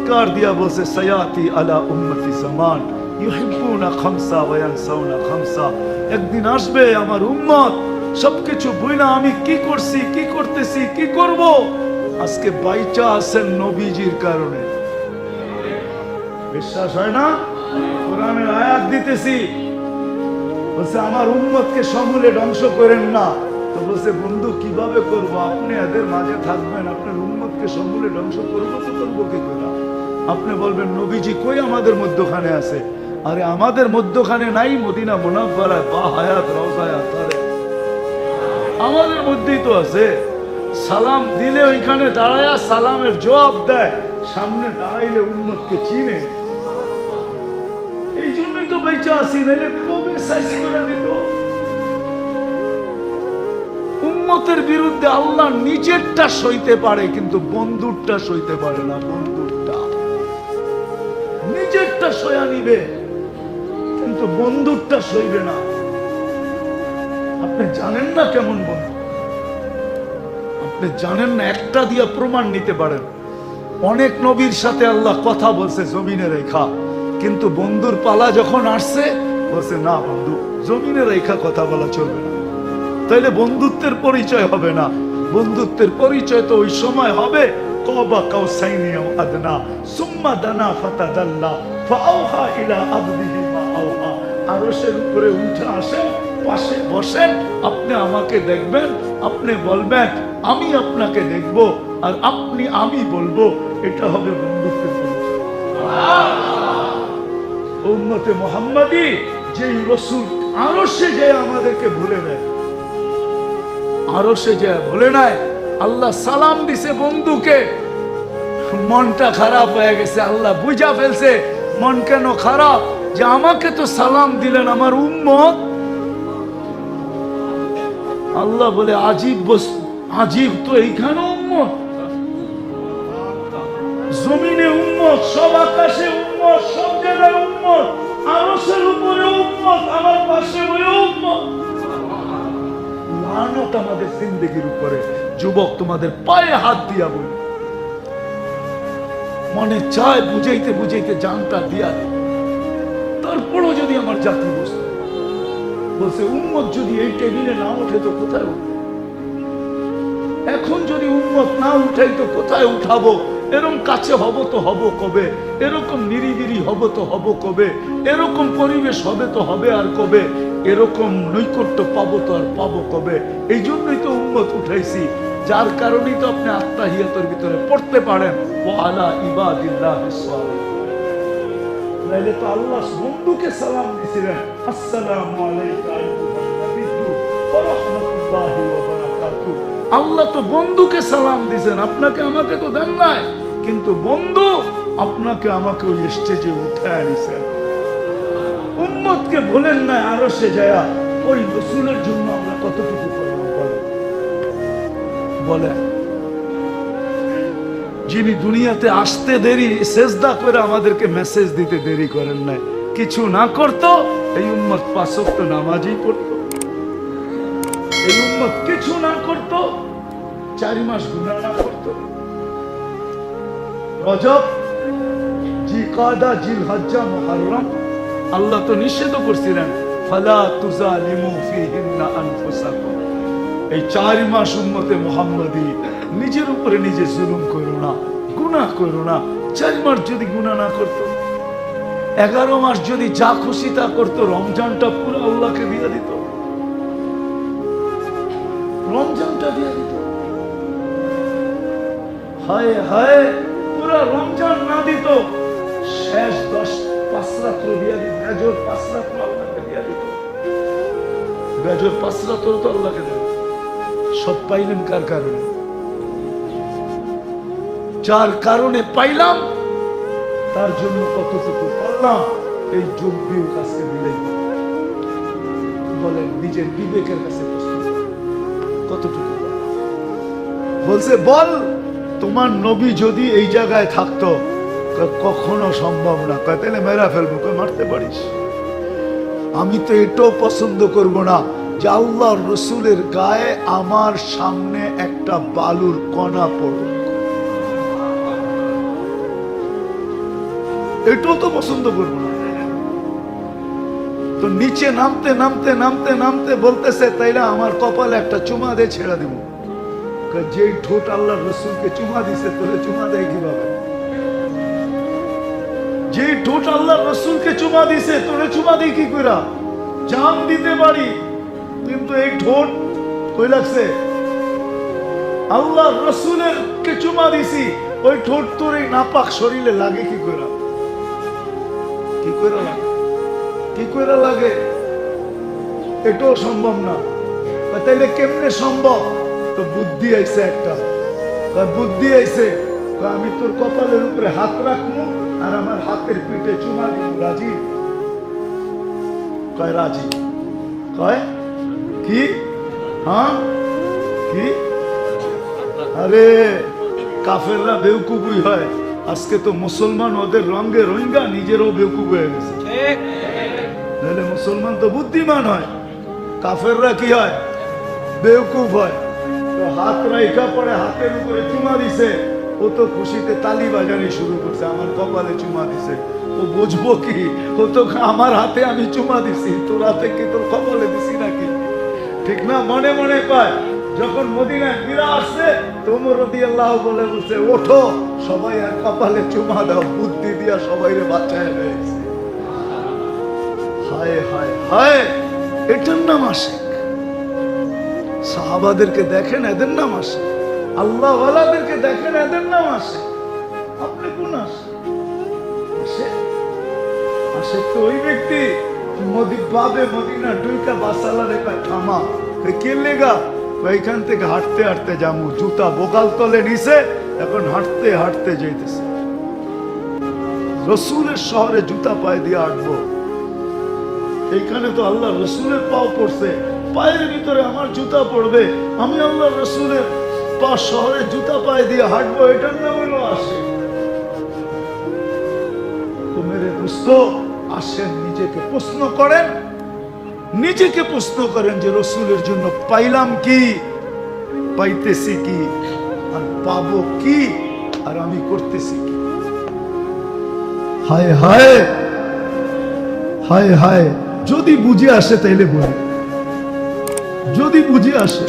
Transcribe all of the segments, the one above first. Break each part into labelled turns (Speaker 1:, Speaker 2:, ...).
Speaker 1: চিৎকার দিয়া বলছে সায়াতি আলা উম্মতি জামান ইউহিব্বুনা খামসা ওয়া ইয়ানসাউনা খামসা, একদিন আসবে আমার উম্মত সবকিছু ভুইলা আমি কি করছি, কি করতেছি, কি করব, আজকে বাইচা আছেন নবীজির কারণে। বিশ্বাস হয় না? কোরআনের আয়াত দিতেছি, বলছে আমার উম্মতকে সমূলে ধ্বংস করেন না। তো বলছে বন্ধু কিভাবে করব, আপনি এদের মাঝে থাকবেন, আপনার উম্মতকে সমূলে ধ্বংস করবো তো করবো কি করে? আপনি বলবেন নবীজি কই আমাদের মধ্যখানে আছে? আরে আমাদের মধ্যখানে নাই, মদিনা মুনাফফারায় বা হায়াত রওজায় আতারে আমাদের মধ্যেই তো আছে। সালাম দিলে ওইখানে দাঁড়ায়া সালামের জবাব দেয়, সামনে দাঁড়াইলে উম্মতকে চিনে। এই জন্যই তো বেঁচে আসি, নাইলে কবে সাইজ করে দিত। উম্মতের বিরুদ্ধে আল্লাহ নিজেরটা সইতে পারে, কিন্তু বন্ধুরটা সইতে পারে না। বন্ধুরটা নিজেরটা সয়া নিবে, কিন্তু বন্ধুরটা সইবে না। আপনি জানেন না কেমন বন্ধু, আপনি জানেন না। একটা দিয়া প্রমাণ নিতে পারেন। অনেক নবীর সাথে আল্লাহ কথা বলছে জমিনে রেখা, কিন্তু বন্ধুর পালা যখন আসছে বলছে না বন্ধু জমিনে রেখা কথা বলা চলবে না। তাইলে বন্ধুত্বের পরিচয় হবে না। বন্ধুত্বের পরিচয় তো ওই সময় হবে কবা কাউসাইনি আও আদনা সুম্মা দানা ফাতাদাল্লা ফাআওহা ইলা আবদিহি মা আওহা। আরশের উপরে উঠে আসেন, পাশে বসেন, আপনি আমাকে দেখবেন, আপনি বলবেন আমি আপনাকে দেখব, আর আপনি আমি বলবো। এটা হবে বন্ধুত্বের পরিচয়। উম্মতে মুহাম্মাদি যেই রাসূল আরশে যে আমাদেরকে ভুলে নেয়, আরশে যে ভুলে নেয়। আল্লাহ সালাম দিছে বন্ধুকে, মনটা খারাপ হয়ে গেছে। আল্লাহ বুঝা ফেলছে মন কেন খারাপ, যে আমাকে তো সালাম দিলেন আমার উম্মত। আল্লাহ বলে আজীব বস্তু, আজীব তো এইখানে উম্মত, জমিনে উম্মত, সব আকাশে উম্মত, সব জায়গায় উম্মত, আরশের উপরে উম্মত, আমার পাশে উম্মত। লানত আমাদের জিন্দেগির উপরে। যুবক তোমাদের পায়ে হাত দিয়া বলি, মনে চায় বুঝাইতে বুঝাইতে জানটা দিয়া দে। তারপরও যদি আমার জাতি বস্তু বলছে উম্মত যদি এই টেবিলে না উঠে তো কোথায় উঠবে? এখন যদি উম্মত না উঠাই তো কোথায় উঠাবো? এরকম কাছে হব তো হব কবে? এরকম নিরিবিরি হব তো হব কবে? এরকম পরিবেশ হবে তো হবে আর কবে? এরকম নৈকট্য পাবো তো আর পাবো কবে? এই জন্যই তো উম্মত উঠাইছি, যার কারণেই তো আপনি আত্মাহিয়াতের ভিতরে পড়তে পারেন ও আলা ইবাদিল্লাহিস সালিহিন। নাইলে তো আল্লাহ বন্ধুকে সালাম দিছিলেন, আসসালামু আলাইকা আইয়ুহান নাবিয়্যু ওয়া রাহমাতুল্লাহি ওয়া বারাকাতুহু। আল্লাহ তো বন্ধুকে সালাম দিয়েছেন, আপনাকে আমাকে তো দেন নাই। কিন্তু বন্ধু আপনাকে আমাকে ওই স্টেজে উঠে আনিছেন। উম্মতকে বলেন না আরশে যায়া, ওই রাসূলের জন্য আমরা কতটুকু করলাম বলেন? যিনি দুনিয়াতে আসতে দেরি, সেজদা করে আমাদেরকে মেসেজ দিতে দেরি করেন নাই। কিছু না করতো এই উম্মত ৫ ওয়াক্ত নামাজই পড়তো। এই উম্মত কিছু না করতো, 4 মাস গুনাহ না করতো। রজব, জিলকাদা, জিলহজ্জা, মুহররম আল্লাহ তো নিষেধ করছিলেন ফালা তুজালিমু ফিহিন্না আনফুসাকুম। এই 4 মাস উম্মতে মুহাম্মাদি নিজের উপরে নিজে জুলুম করো না, গুনাহ করো না। 4 মাস যদি গুনাহ না করতো, 11 মাস যদি যা খুশি তা করতো, রমজানটা পুরো আল্লাহকে দিয়ে দিত, রমজানটা দিয়ে দিত। হায় হায়, পুরো রমজান না দিত, শেষ 5 রাত্র দিয়ে দিত, বেজর 5 রাত্র আল্লাহকে দিয়ে দিত। বেজর 5 রাত্র তো আল্লাহকে দিত। সব পাইলেন কার কারণে? যার কারণে পাইলাম তার জন্য কতটুকু করলাম, এই যোগ বিয়োগ আজকে মিলাই বলেন নিজের বিবেকের কাছে কতটুকু বলছে? বল তোমার নবী যদি এই জায়গায় থাকতো, কখনো সম্ভব না। তাহলে মেরা ফেলবো। মারতে পারিস? আমি তো এটাও পছন্দ করব না যে আল্লাহর রসুলের গায়ে আমার সামনে একটা বালুর কণা পড়ুক। এটাও তো পছন্দ করবো না। তো নিচে নামতে নামতে নামতে নামতে বলতেছে, তাইলে আমার কপালে একটা চুমা দিয়ে ছেড়ে দিব। যে ঠোঁট আল্লাহ রসুলকে চুমা দিছে, তোরে চুমা দেয় কিভাবে? যে ঠোঁট আল্লাহ রসুলকে চুমা দিছে, তোরে চুমা দেয় কি কইরা? জান দিতে পারি, কিন্তু এই ঠোঁট কই লাগছে? আল্লাহ রসুলের কে চুমা দিছি, ওই ঠোঁট তোর এই নাপাক শরীরে লাগে কি কইরা? কি কইরা লাগে? কি কইরা লাগে? এটাও সম্ভব না। তাইলে কেমনে সম্ভব? তো বুদ্ধি আইছে একটা, বুদ্ধি আইছে, আমি তোর কপালের উপরে হাত রাখবো আর আমার হাতের পিঠে চুমা দিব, রাজি? কয় রাজি। কয় কি? হ্যাঁ কি? আরে কাফেররা বেউকুবই হয়, আজকে তো মুসলমান ওদের রঙে রোহিঙ্গা নিজেরও বেউকুব হয়ে গেছে। নাহলে মুসলমান তো বুদ্ধিমান হয়, কাফেররা কি হয়? বেউকুব হয়। তো হাত রাইখা পরে হাতের উপরে চুমা দিছে, ও তো খুশিতে তালি বাজানি শুরু করছে, আমার কপালে চুমা দিছে। ও বুঝবো কি? ও তো আমার হাতে আমি চুমা দিছি, তোর হাতে কি তোর কপালে দিছি নাকি? ঠিক না? মনে মনে পায়। যখন মদিনায় ফিরে আসছে, ওমর রাদিয়াল্লাহু বলে বলছে, ওঠো সবাই আর কপালে চুমা দাও, বুদ্ধি দিয়া সবাইরে বাঁচায় রয়েছে। হায় হায় হায়, এটার নাম আশিক। সাহাবাদেরকে দেখেন, এদের নাম আশিক। আল্লাহ ওয়ালাদেরকে দেখেন, এদের নাম আশিক। আপনি কোন আশিক? আশিক তো ওই ব্যক্তি বাবে মদিনা ডুইকা বাসালা রেখা থামা, কে লেগা? ওইখান থেকে হাঁটতে হাঁটতে যাবো, জুতা বোকাল তলে নিছে, এখন হাঁটতে হাঁটতে যেতেছে। রসুলের শহরে জুতা পায়ে দিয়ে হাঁটবো, এইখানে তো আল্লাহ রসুলের পাও পড়ছে, পায়ের ভিতরে আমার জুতা পড়বে, আমি আল্লাহ রসুলের পা শহরে জুতা পায়ে দিয়ে হাঁটবো, এটার নাম হলো আসে। তো মেরে দোস্ত আসেন, নিজেকে প্রশ্ন করেন, নিজেকে প্রশ্ন করেন যে রসুলের জন্য পাইলাম কি, পাইতেছি কি, আর পাবো কি, আর আমি করতেছি কি? হায় হায় হায় হায়, যদি বুঝে আসে তাইলে বলি, যদি বুঝে আসে।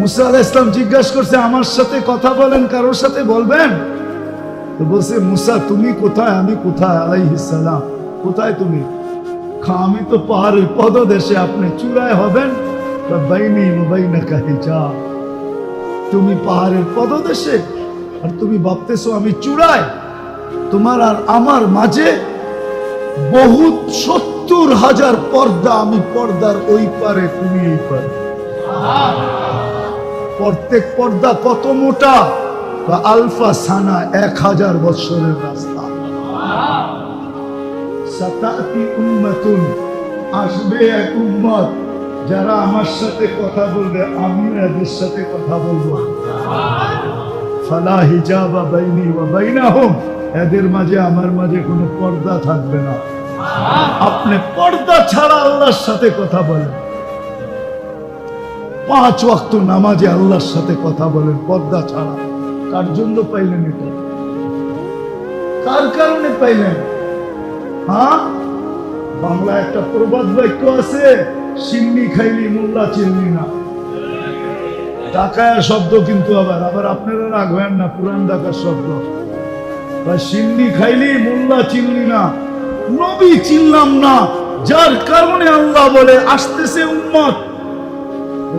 Speaker 1: মুসা আলাইহিস সালাম জিজ্ঞাসা করছে, আমার সাথে কথা বলেন, কারোর সাথে বলবেন? তো বলছে, মুসা তুমি কোথায়, আমি কোথায়? আলাইহিস সালাম, কোথায় তুমি? আমি তো পাহাড়ের পদদেশে, আপনি চূড়ায় হবেন। বাইনি ওয়া বাইনাকা হিজাব, তুমি পাহাড়ের পদদেশে আর তুমি ভাবতেছো আমি চূড়ায়। তোমার আর আমার মাঝে বহুত 70,000 পর্দা, আমি পর্দার ওই পারে, তুমি এই পারে। প্রত্যেক পর্দা কত মোটা? আলফা সানা, 1000 বছরের রাস্তা। সাতাতি উম্মাতুন, আসবে এক উম্মত, যারা আমার সাথে কথা বলবে, আমি এদের সাথে কথা বলবো। ফালা হিজাবা বাইনি ওয়া বাইনাহুম, এদের মাঝে আমার মাঝে কোনো পর্দা থাকবে না। আপনি পর্দা ছাড়া আল্লাহর সাথে কথা বলেন, 5 ওয়াক্ত নামাজে আল্লাহর সাথে কথা বলেন পর্দা ছাড়া। কার জন্য পাইলেন এটা? কার কারণে পাইলেন? হ্যাঁ, বাংলা একটা প্রবাদ বাক্য আছে, সিন্নি খাইলি মোল্লা চিনলি না। ঢাকায় শব্দ, কিন্তু আবার আবার আপনারা রাখবেন না, পুরান ঢাকার শব্দ। সিন্নি খাইলি মোল্লা চিনলি না, নবী চিনলাম না, যার কারণে আল্লাহ বলে আসতেছে উম্মত।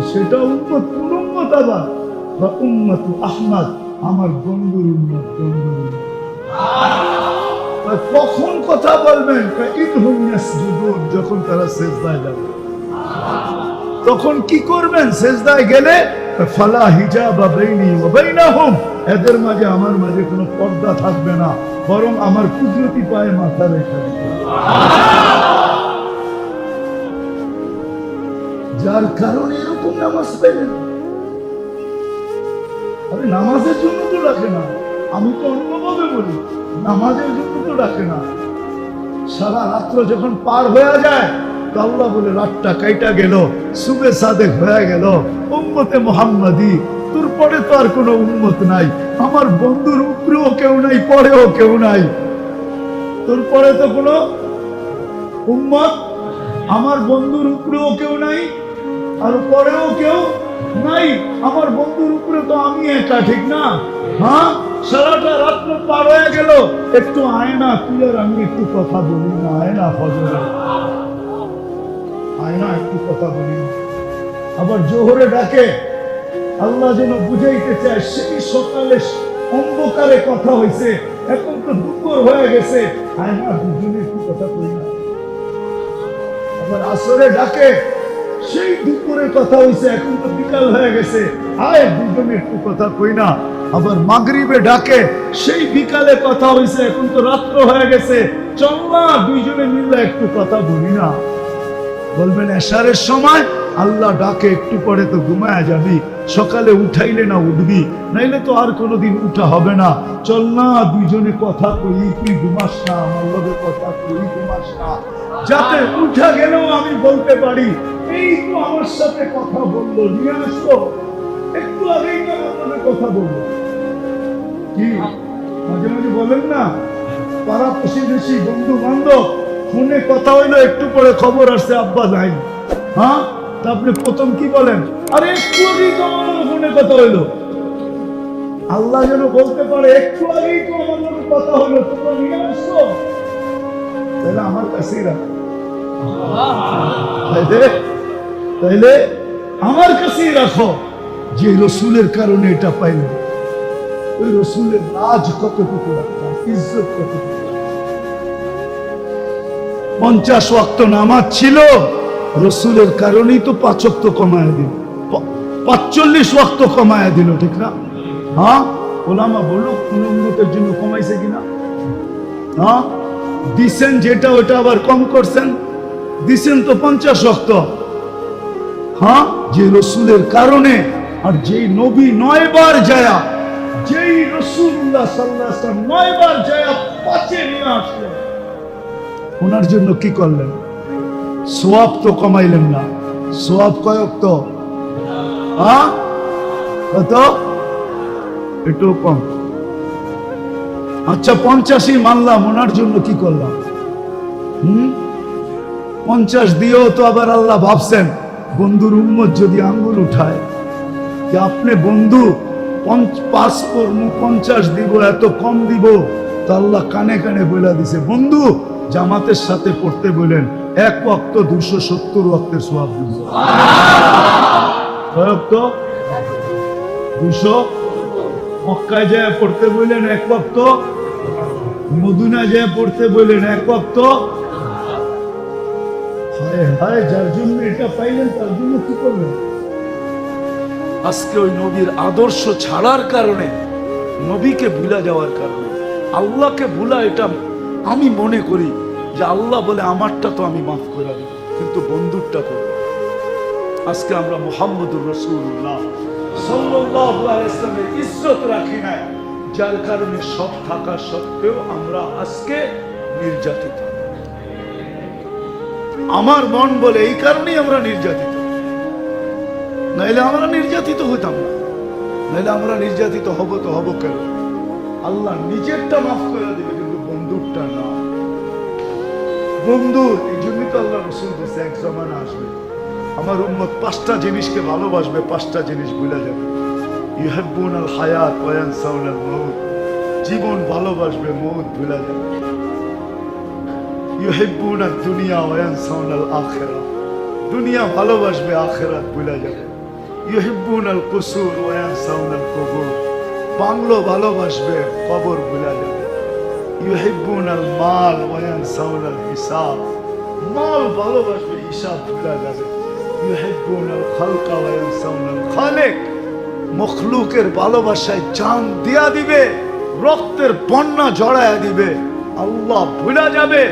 Speaker 1: সেটা উম্মত কোন উম্মত? আবার উম্মতু আহমদ, আমার বন্ধুর উম্মত, বন্ধুর উম্মত। কখন কথা বলবেন? যখন তারা সেজদায় যাবে। তখন কি করবেন? সেজদায় গেলে ফালা হিজাবা বাইনি ওয়া বাইনাহুম, এদের মাঝে আমার মাঝে কোনো পর্দা থাকবে না, বরং আমার কুদরতি পায়ে মাথা রেখে। যার কারণে এরকম নামাজ পেলেন। আরে নামাজের জন্য তো রাখে না, আমি তো অন্যভাবে বলি, নামাজের জন্য তো রাখে না। সারা রাত্র যখন পার হয়ে যায়, তো আল্লাহ বলে রাতটা কাইটা গেল, সুবে সাদেক হয়ে গেল, উম্মতে মুহাম্মাদি, তোর পরে তো আর কোনো উম্মত নাই, আমার বন্ধুর উপরেও কেউ নাই, পরেও কেউ নাই। তোর পরে তো কোনো উম্মত, আমার বন্ধুর উপরেও কেউ নাই, আর পরেও কেউ নাই। আমার বন্ধুর উপরে তো আমি একা, ঠিক না? হ্যাঁ, সারাটা রাত্র পার হয়ে গেল, একটু আয়না তুই আর আমি একটু কথা বলি না, আয়না ফজরে, আয়না একটু কথা বলি না। আবার জোহরে ডাকে, আল্লাহ যেন বুঝাইতে চায় সেই সকালে অন্ধকারে কথা হয়েছে, এখন তো দুপুর হয়ে গেছে, আয়না দুজনে একটু কথা কই না। আবার আসরে ডাকে, সেই দুপুরে কথা হয়েছে, এখন তো বিকাল হয়ে গেছে, আয় দুজনে একটু কথা কই না। আবার মাগরিবে ডাকে, সেই বিকালে কথা হয়েছে, এখন তো রাত্র হয়ে গেছে, চল না দুইজনে মিলে একটু কথা বলি না। বলবেন এশারের সময় আল্লাহ ডাকে, একটু পরে তো ঘুমায়া যাবি, সকালে উঠাইলে না উঠবি, নাইলে তো আর কোনোদিন উঠা হবে না। চল না দুইজনে কথা কই, তুই ঘুমাস না, আমার লগে কথা কই, ঘুমাস না, যাতে উঠা গেলেও আমি বলতে পারি এই তো আমার সাথে কথা বললো, নিয়ে আসলো, একটু আগেই তো আমার সাথে কথা বললো। কি মাঝে মাঝে বলেন না, পাড়া প্রতিবেশী বন্ধু বান্ধব ফোনে কথা হইলো, একটু পরে খবর আসছে আব্বা নাই। হ্যাঁ, তা আপনি প্রথম কি বলেন? আরে একটু আগেই তো আমার ফোনে কথা হইলো। আল্লাহ যেন বলতে পারে একটু আগেই তো আমার কথা হলো, তোমরা নিয়ে আসছো, তাহলে আমার কাছেই রাখো, তাইলে আমার কাছেই রাখো। যে রসুলের কারণে এটা পাইলেন, ওই রসুলের রাজ কতটুকু রাখতাম, ইজ্জত কতটুকু। 50 ওয়াক্ত নামাজ ছিল, রসুলের কারণেই তো 5 ওয়াক্ত কমায় দিল, 45 ওয়াক্ত কমায় দিল, ঠিক না? হ্যাঁ, ওলামা বলো কোন উম্মতের জন্য কমাইছে কিনা? হ্যাঁ, দিছেন যেটা ওটা আবার কম করছেন, দিছেন তো 50 ওয়াক্ত। হ্যাঁ, যে রসুলের কারণে, আর যেই নবী 9 বার যায়া, যেই রাসূলুল্লাহ সাল্লাল্লাহু আলাইহি ওয়াসাল্লাম 9 বার যায়া 5-এ নিয়ে আসলেন, ওনার জন্য কি করলেন? সওয়াব তো কমাইলেন না। সওয়াব কয় ওয়াক্ত? হ্যাঁ, কত? একটু কম। আচ্ছা 50ই মানলাম, ওনার জন্য কি করলাম? 50 দিয়েও তো আবার আল্লাহ ভাবছেন, বন্ধুর উম্মত যদি আঙ্গুল উঠায় যে আপনি বন্ধু 50 দিব, এত কম দিব, তো আল্লাহ কানে কানে বলে দিছে, বন্ধু জামাতের সাথে পড়তে বলেন, 1 ওয়াক্ত 270 ওয়াক্তের সওয়াব দিব। কয় ওয়াক্ত? 200। মক্কায় যায় পড়তে বললেন 1 ওয়াক্ত, মদিনায় যায় পড়তে বললেন 1 ওয়াক্ত। হায় হায়, যার জন্য এটা পাইলেন তার জন্য কি করলেন? আজকে ওই নবীর আদর্শ ছাড়ার কারণে, নবীকে ভুলা যাওয়ার কারণে, আল্লাহকে ভুলা, এটা আমি মনে করি যে আল্লাহ বলে আমারটা তো আমি মাফ করে দেব, কিন্তু বন্ধুরটা করব। আজকে আমরা মুহাম্মদুর রাসূলুল্লাহ সাল্লাল্লাহু আলাইহি ওয়াসাল্লামের ইজ্জত রাখি না, যার কারণে সব থাকা সত্ত্বেও আমরা আজকে নির্যাতিত। আমার মন বলে এই কারণেই আমরা নির্যাতিত, নাইলে আমরা নির্যাতিত হইতাম না। নাইলে আমরা নির্যাতিত হব তো হব কেন? আল্লাহ নিজেরটা মাফ করে দেবে, কিন্তু বন্ধুরটা না। বন্ধু, এই জন্যই তো আল্লাহ রাসূল বলেছে এক জামানা আসবে আমার উম্মত 5টা জিনিসকে ভালোবাসবে, 5টা জিনিস ভুলে যাবে। ইউহিব্বুনাল হায়াত ওয়া ইয়ানসাউনাল মাউত, জীবন ভালোবাসবে, মউত ভুলে যাবে। ইউহিব্বুনাদ দুনিয়া ওয়া ইয়ানসাউনাল আখিরা, দুনিয়া ভালোবাসবে, আখিরাত ভুলে যাবে। ইউহিব্বুনাল কুসুর ওয়া ইয়ানসাউনাল কুবুর, বাংলো ভালোবাসবে, কবর ভুলে যাবে। ইউহিব্বুনাল মাল ওয়া ইয়ানসাউনাল হিসাব, মাল ভালোবাসবে, হিসাব ভুলে যাবে। ইউহিব্বুনাল খালকা ওয়া ইয়ানসাউনাল খালিক, মখলুকের ভালোবাসায় জান দিয়া দিবে, রক্তের বন্যা জড়ায়া দিবে, আল্লাহ ভুলে যাবে।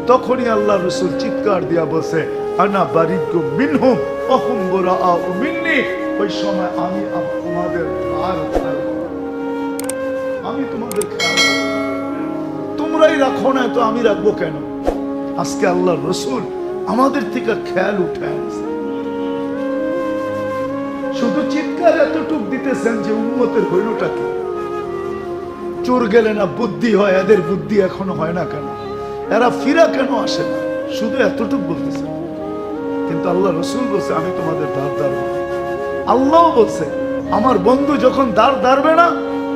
Speaker 1: তখনই আল্লাহ রাসূল চিৎকার দিয়া বসে, আনা বারিকুম মিনহুম ওয়া হুম বুরাআউ মিন্নি, ওই সময় আমি তোমাদের আমি তোমাদের খেয়াল রাখবো, তোমরাই রাখো না তো আমি রাখবো কেন? আজকে আল্লাহ রাসূল আমাদের থেকে খেয়াল উঠে আনছে। শুধু চিৎকার এতটুক দিতেছেন যে উম্মতের হইলটা কি? চোর গেলে না বুদ্ধি হয়, এদের বুদ্ধি এখনো হয় না কেন? এরা ফিরা কেন আসে না? শুধু এতটুকু বলতেছে, কিন্তু আল্লাহ রসুল বলছে আমি তোমাদের দ্বার দাঁড়ব। আল্লাহ বলছে আমার বন্ধু যখন দ্বার দাঁড়বে না,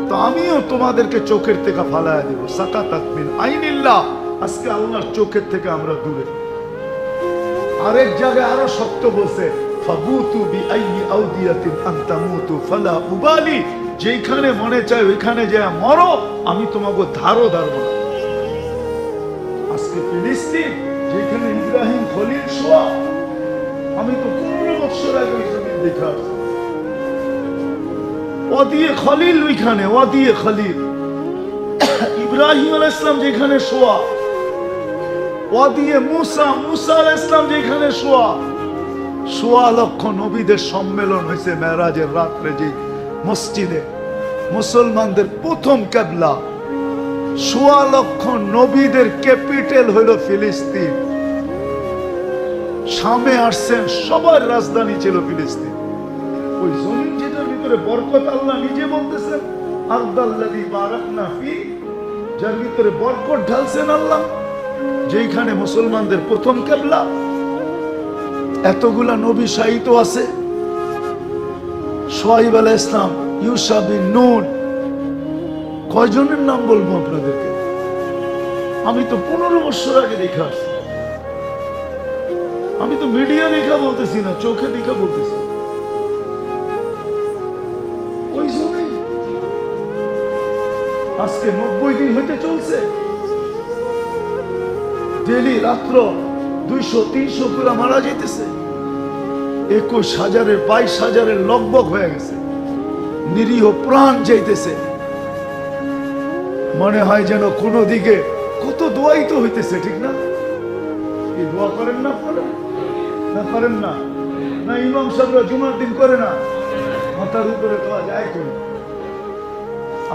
Speaker 1: তো আমিও তোমাদেরকে চোখের থেকে ফালায়া দেব। সাকাতাত মিন আইনিল্লাহ। আজকে আল্লাহর চোখের থেকে আমরা দূরে। আরেক জায়গায় আরো শক্ত বলছে, ফাবুতু বিআইয়ি আউদিয়াতিন আন তামুতু ফালা উবালি। যেখানে মনে চায় ওইখানে যে মরো, আমি তোমাকে ধারও ধারব না। আজকে ফিলিস্তিন, যেখানে ইব্রাহিম খলিল শোয়া, আমি তো 15 বছর আগে ওই জমিন দেখে আসছি। ওয়াদিয়ে খলিল, ওইখানে ওয়াদিয়ে খলিল ইব্রাহিম আলাইহিস সালাম যেখানে শোয়া, ওয়াদিয়ে মুসা, মুসা আলাইহিস সালাম যেখানে শোয়া। ১৬ লক্ষ নবীদের সম্মেলন হয়েছে মেরাজের রাত্রে যে মসজিদে, মুসলমানদের প্রথম কিবলা। ১৬ লক্ষ নবীদের ক্যাপিটাল হইল ফিলিস্তিন। শামে আসছেন, সবার রাজধানী ছিল ফিলিস্তিন। ওই জমিন যেটার ভিতরে বরকত, আল্লাহ নিজে বলতেছেন আরদাল্লাযী বারাকনা ফি, যার ভিতরে বরকত ঢালছেন আল্লাহ, যেখানে মুসলমানদের প্রথম কিবলা। এতগুলা নবী শাহিদ আছে। শুআইব আলাইহিস সালাম, ইউসা বিন নূন, কয়জনের নাম বলবো আপনাদেরকে? আমি তো 15 বছর আগে দেখে আসছি। আমি তো মিডিয়া দেখা বলতেছি না, চোখে দেখা বলতেছি। ওই জন্যই আজকে 90 দিন হইতে চলছে। ডেলি রাত্র 200-300 করে মারা যাইতেছে। 21,000-এর 22,000-এর লগবগ হয়ে গেছে। নিরীহ প্রাণ যাইতেছে। মনে হয় যেন কোনো দিকে কত দোয়াই তো হইতেছে, ঠিক না? এই দোয়া করেন না আপনারা? না করেন না? না ইমাম সাহেবরা জুমার দিন করে না? মাথার উপরে দোয়া যায় কোন?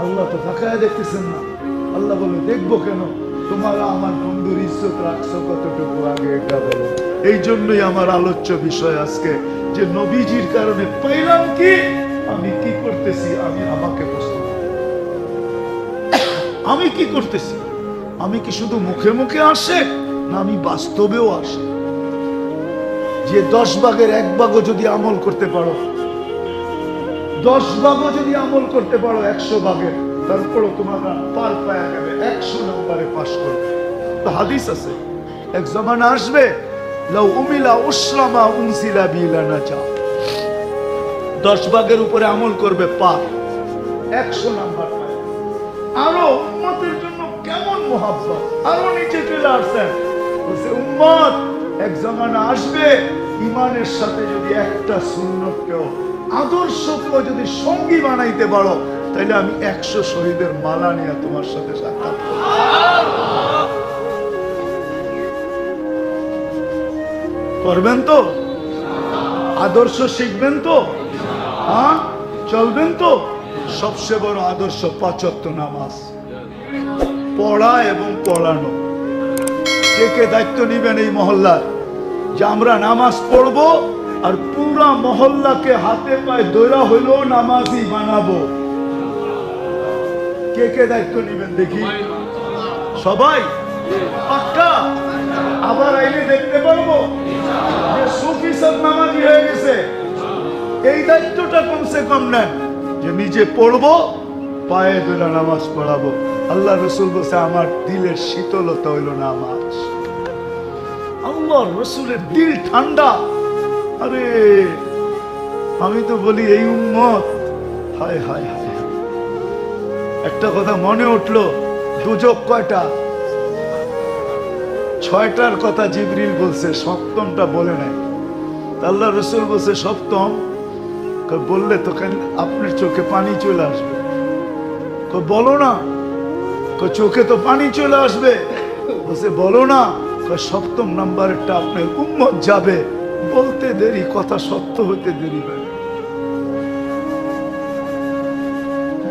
Speaker 1: আল্লাহ তো তাকায় দেখতেছেন না। আল্লাহ বলে দেখবো কেন? তোমরা আমার বন্ধুর ইজ্জত রাখছো কতটুকু, আগে এটা বলো। এই জন্যই আমার আলোচ্য বিষয় আজকে, যে নবীজির কারণে পাইলাম কি, আমি কি করতেছি, আমি আমাকে প্রশ্ন, আমি কি করতেছি? আমি কি শুধু মুখে মুখে আসে, না আমি বাস্তবেও আসে? যে 10 ভাগের 1 ভাগও যদি আমল করতে পারো, 10 ভাগও যদি আমল করতে পারো 100 ভাগের, তারপরও তোমরা পার পায়া যাবে, 100 নম্বরে পাস করবে। তো হাদিস আছে, এক জামানা আসবে, লাউ উমিলা উসরামা উনসিলা বিলানাজা, 10 ভাগের উপরে আমল করবে পার, 100 নাম্বার পায়। আরো উম্মতের জন্য কেমন মোহাব্বত, আরো নিচে চলে আসছেন, বলছে উম্মত এক জামানা আসবে, ইমানের সাথে যদি একটা সুন্নতকেও, আদর্শকেও যদি সঙ্গী বানাইতে পারো, তাহলে আমি 100 শহীদের মালা নিয়ে তোমার সাথে সাক্ষাৎ করব। করবেন তো? আদর্শ শিখবেন তো? হ্যাঁ, চলবেন তো? সবচেয়ে বড় আদর্শ 5 ওয়াক্ত নামাজ পড়া এবং পড়ানো। কে কে দায়িত্ব নিবেন এই মহল্লার, যে আমরা নামাজ পড়বো আর পুরা মহল্লাকে হাতে পায়ে দৌড়া হইলেও নামাজি বানাবো? কে কে দায়িত্ব নিবেন দেখি? সবাই পাক্কা? আবার আইলে দেখতে পারবো যে সুফি সব নামাজি হয়ে গেছে। এই দায়িত্বটা কমসে কম নেন, যে নিজে পড়বো, পায়ে দৌড়া নামাজ পড়াবো। আল্লাহ রসুল বলছে আমার দিলের শীতলতা হইল নামাজ। আল্লাহ রসুলের দিল ঠান্ডা। আরে আমি তো বলি এই উম্মত, হায় হায় হায়। একটা কথা মনে উঠলো, দুজক কয়টা? 6টার কথা জিবরিল বলছে, 7মটা বলে নাই। আল্লাহ রসুল বলছে 7ম, বললে তো আপনার চোখে পানি চলে আসবে। বলো না, চোখে তো পানি চলে আসবে। বলছে বলো না, 7ম নাম্বারটা আপনার উম্মত যাবে। বলতে দেরি, কথা সত্য হইতে দেরি হয়।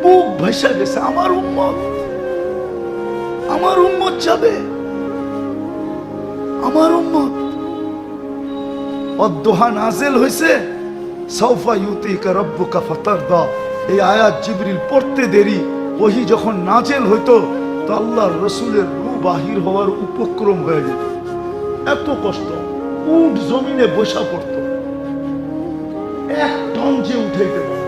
Speaker 1: বুক ভাসা গেছে, আমার উম্মত, আমার উম্মত যাবে, আমার উম্মত। অদ্দোহা নাযিল হইছে, সাউফা ইউতিকা রাব্বুকা ফাতারদা। এই আয়াত জিবরিল পড়তে দেরি, ওহী যখন নাযিল হইতো, তো আল্লাহর রাসূলের রূহ বাহির হওয়ার উপক্রম হয়ে যেত, এত কষ্ট। উট জমিনে বসা পড়ত, 1 টন যে উঠাইতে পারে।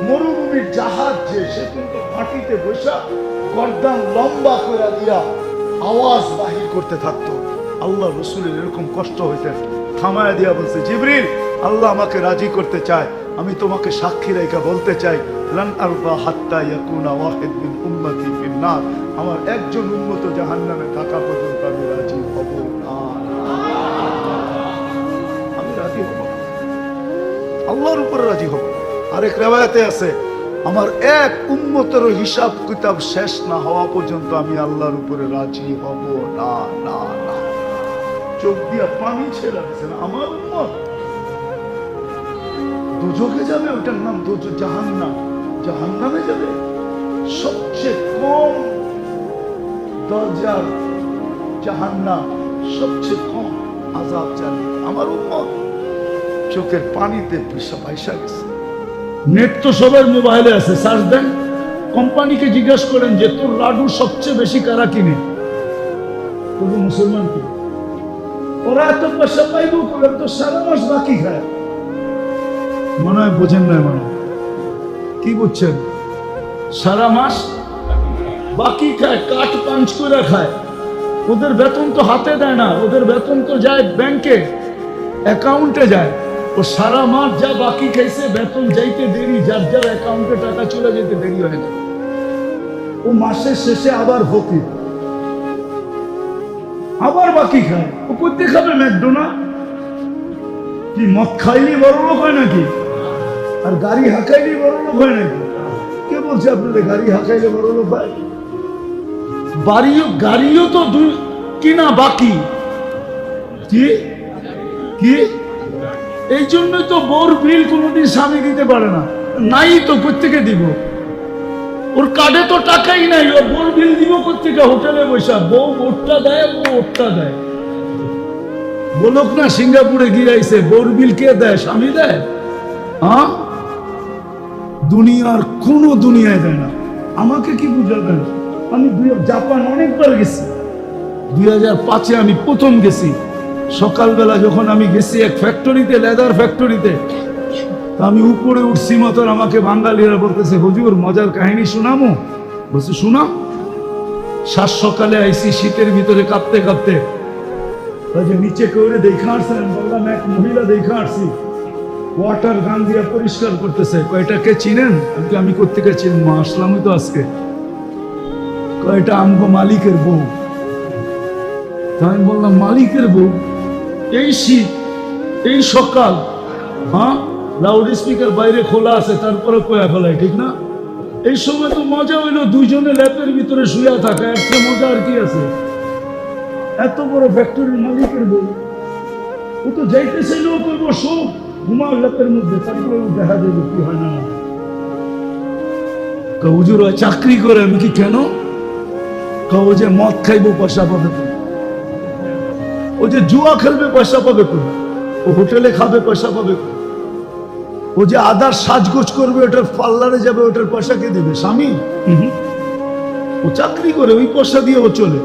Speaker 1: মরুভূমির জাহাজ যে, সে কিন্তু মাটিতে বসা গর্দান লম্বা করে দিয়া আওয়াজ বাহির করতে থাকতো। আল্লাহ রসুলের এরকম কষ্ট হইতেন, থামায় দিয়া বলছে, জিবরিল, আল্লাহ আমাকে রাজি করতে চায়, আমি তোমাকে সাক্ষী রেখা বলতে চাই, লান আরদা হাত্তা ইয়াকুনা ওয়াহিদ মিন উম্মতি ফিন নার, আমার একজন উম্মত জাহান্নামে থাকা পর্যন্ত আমি রাজি হব না। আমি রাজি হব না, আল্লাহর উপরে রাজি হব। আরেক রিওয়ায়াতে আছে, আমার এক উম্মতের হিসাব কিতাব শেষ না হওয়া পর্যন্ত আমি আল্লাহর উপরে রাজি হব না। না না, চোখ দিয়া পানি ছেড়ে দিয়েছেন। আমার উম্মত দোজখে যাবে, ওটার নাম জাহান্নাম, জাহান্নামে যাবে। সবচেয়ে কম দরজার জাহান্নাম, সবচেয়ে কম আযাব জানে আমার উম্মত। চোখের পানিতে পয়সা গেছে। নেট তো সবার মোবাইলে আছে, সার্চ দেন। কোম্পানিকে জিজ্ঞাসা করেন যে তোর লাডু সবচেয়ে বেশি কারা কিনে? তবু মুসলমান কিনে। ওরা এত পয়সা পাইব করে তো সারা মাস বাকি খায়। মনে হয় বোঝেন না, মনে কি বুঝছেন? সারা মাস বাকি খায়, কাঠ পাঞ্চ করে খায়। ওদের বেতন তো হাতে দেয় না, ওদের বেতন তো যায় ব্যাংকে, অ্যাকাউন্টে যায়। ও সারা মাস যা বাকি খাইছে, বেতন যাইতে দেরি, যার যার অ্যাকাউন্টে টাকা চলে যেতে দেরি হয় না। ও মাসের শেষে আবার ফকির, আবার বাকি খায়। ও করতে খাবে ম্যাকডোনা? কি মদ খাইলে বড় লোক হয় নাকি? আর গাড়ি হাঁকাইলে বড় লোক হয় নাকি? কে বলছে আপনাদের গাড়ি হাঁকাইলে বড় লোক হয়? গাড়িও তো কিনা বাকি। কি কি এই জন্যই তো বউর বিল কোনোদিন স্বামী দিতে পারে না। নাই তো কোত্থেকে দিব? ওর কার্ডে তো টাকাই নাই, ও বউর বিল দিব কোত্থেকে? হোটেলে বসা বউ ওরটা দেয়, ও ওরটা দেয়। বলুক না সিঙ্গাপুরে গিয়েছে, বউর বিল কে দেয়? স্বামী দেয়। হ্যাঁ, দুনিয়ার কোন দুনিয়ায় দেয় না। আমাকে কি বুঝাবেন? আমি জাপান অনেকবার গেছি। 2005-এ আমি প্রথম গেছি। সকালবেলা যখন আমি গেছি এক ফ্যাক্টরিতে, লেদার ফ্যাক্টরিতে, আমি উপরে উঠছি মতন আমাকে বাঙালিরা বলতেছে, হুজুর মজার কাহিনী শোনামো? বলছে শোনা। সাত সকালে আইসি, শীতের ভিতরে কাঁপতে কাঁপতে। নিচে করে দেখা আসছেন, বললাম এক মহিলা দেখা আসছি, ওয়াটার গান দিয়ে পরিষ্কার করতেছে। কয়টাকে চিনেন? আমি কোত্থেকে চিনব, আসলামই তো আজকে। কয়টা আমগো মালিকের বউ। আমি বললাম মালিকের বউ? এই শীত, এই সকাল, হ্যাঁ, লাউড স্পিকার বাইরে খোলা আছে, তারপরে কয়া ফেলায়, ঠিক না? এই সময় তো মজা হইলো দুইজনে ল্যাপের ভিতরে শুয়া থাকা, একটা মজা আর কি আছে? এত বড় ফ্যাক্টরির মালিকের বউ, ও তো যাইতেছিল, ও করবো সব ঘুমাও ল্যাপের মধ্যে, তারপরে দেখা যাবে কি হয় না। হুজুর চাকরি করে। আমি কি কেন? ও যে মদ খাইবো পয়সা পাবে, ও যে জুয়া খেলবে পয়সা পাবে, ও হোটেলে খাবে পয়সা পাবে, ও যে আদার সাজগোজ করবে, ওটার পার্লারে যাবে, ওটার পয়সা কে দেবে? স্বামী। ও চাকরি করে, ওই পয়সা দিয়ে ও চলে।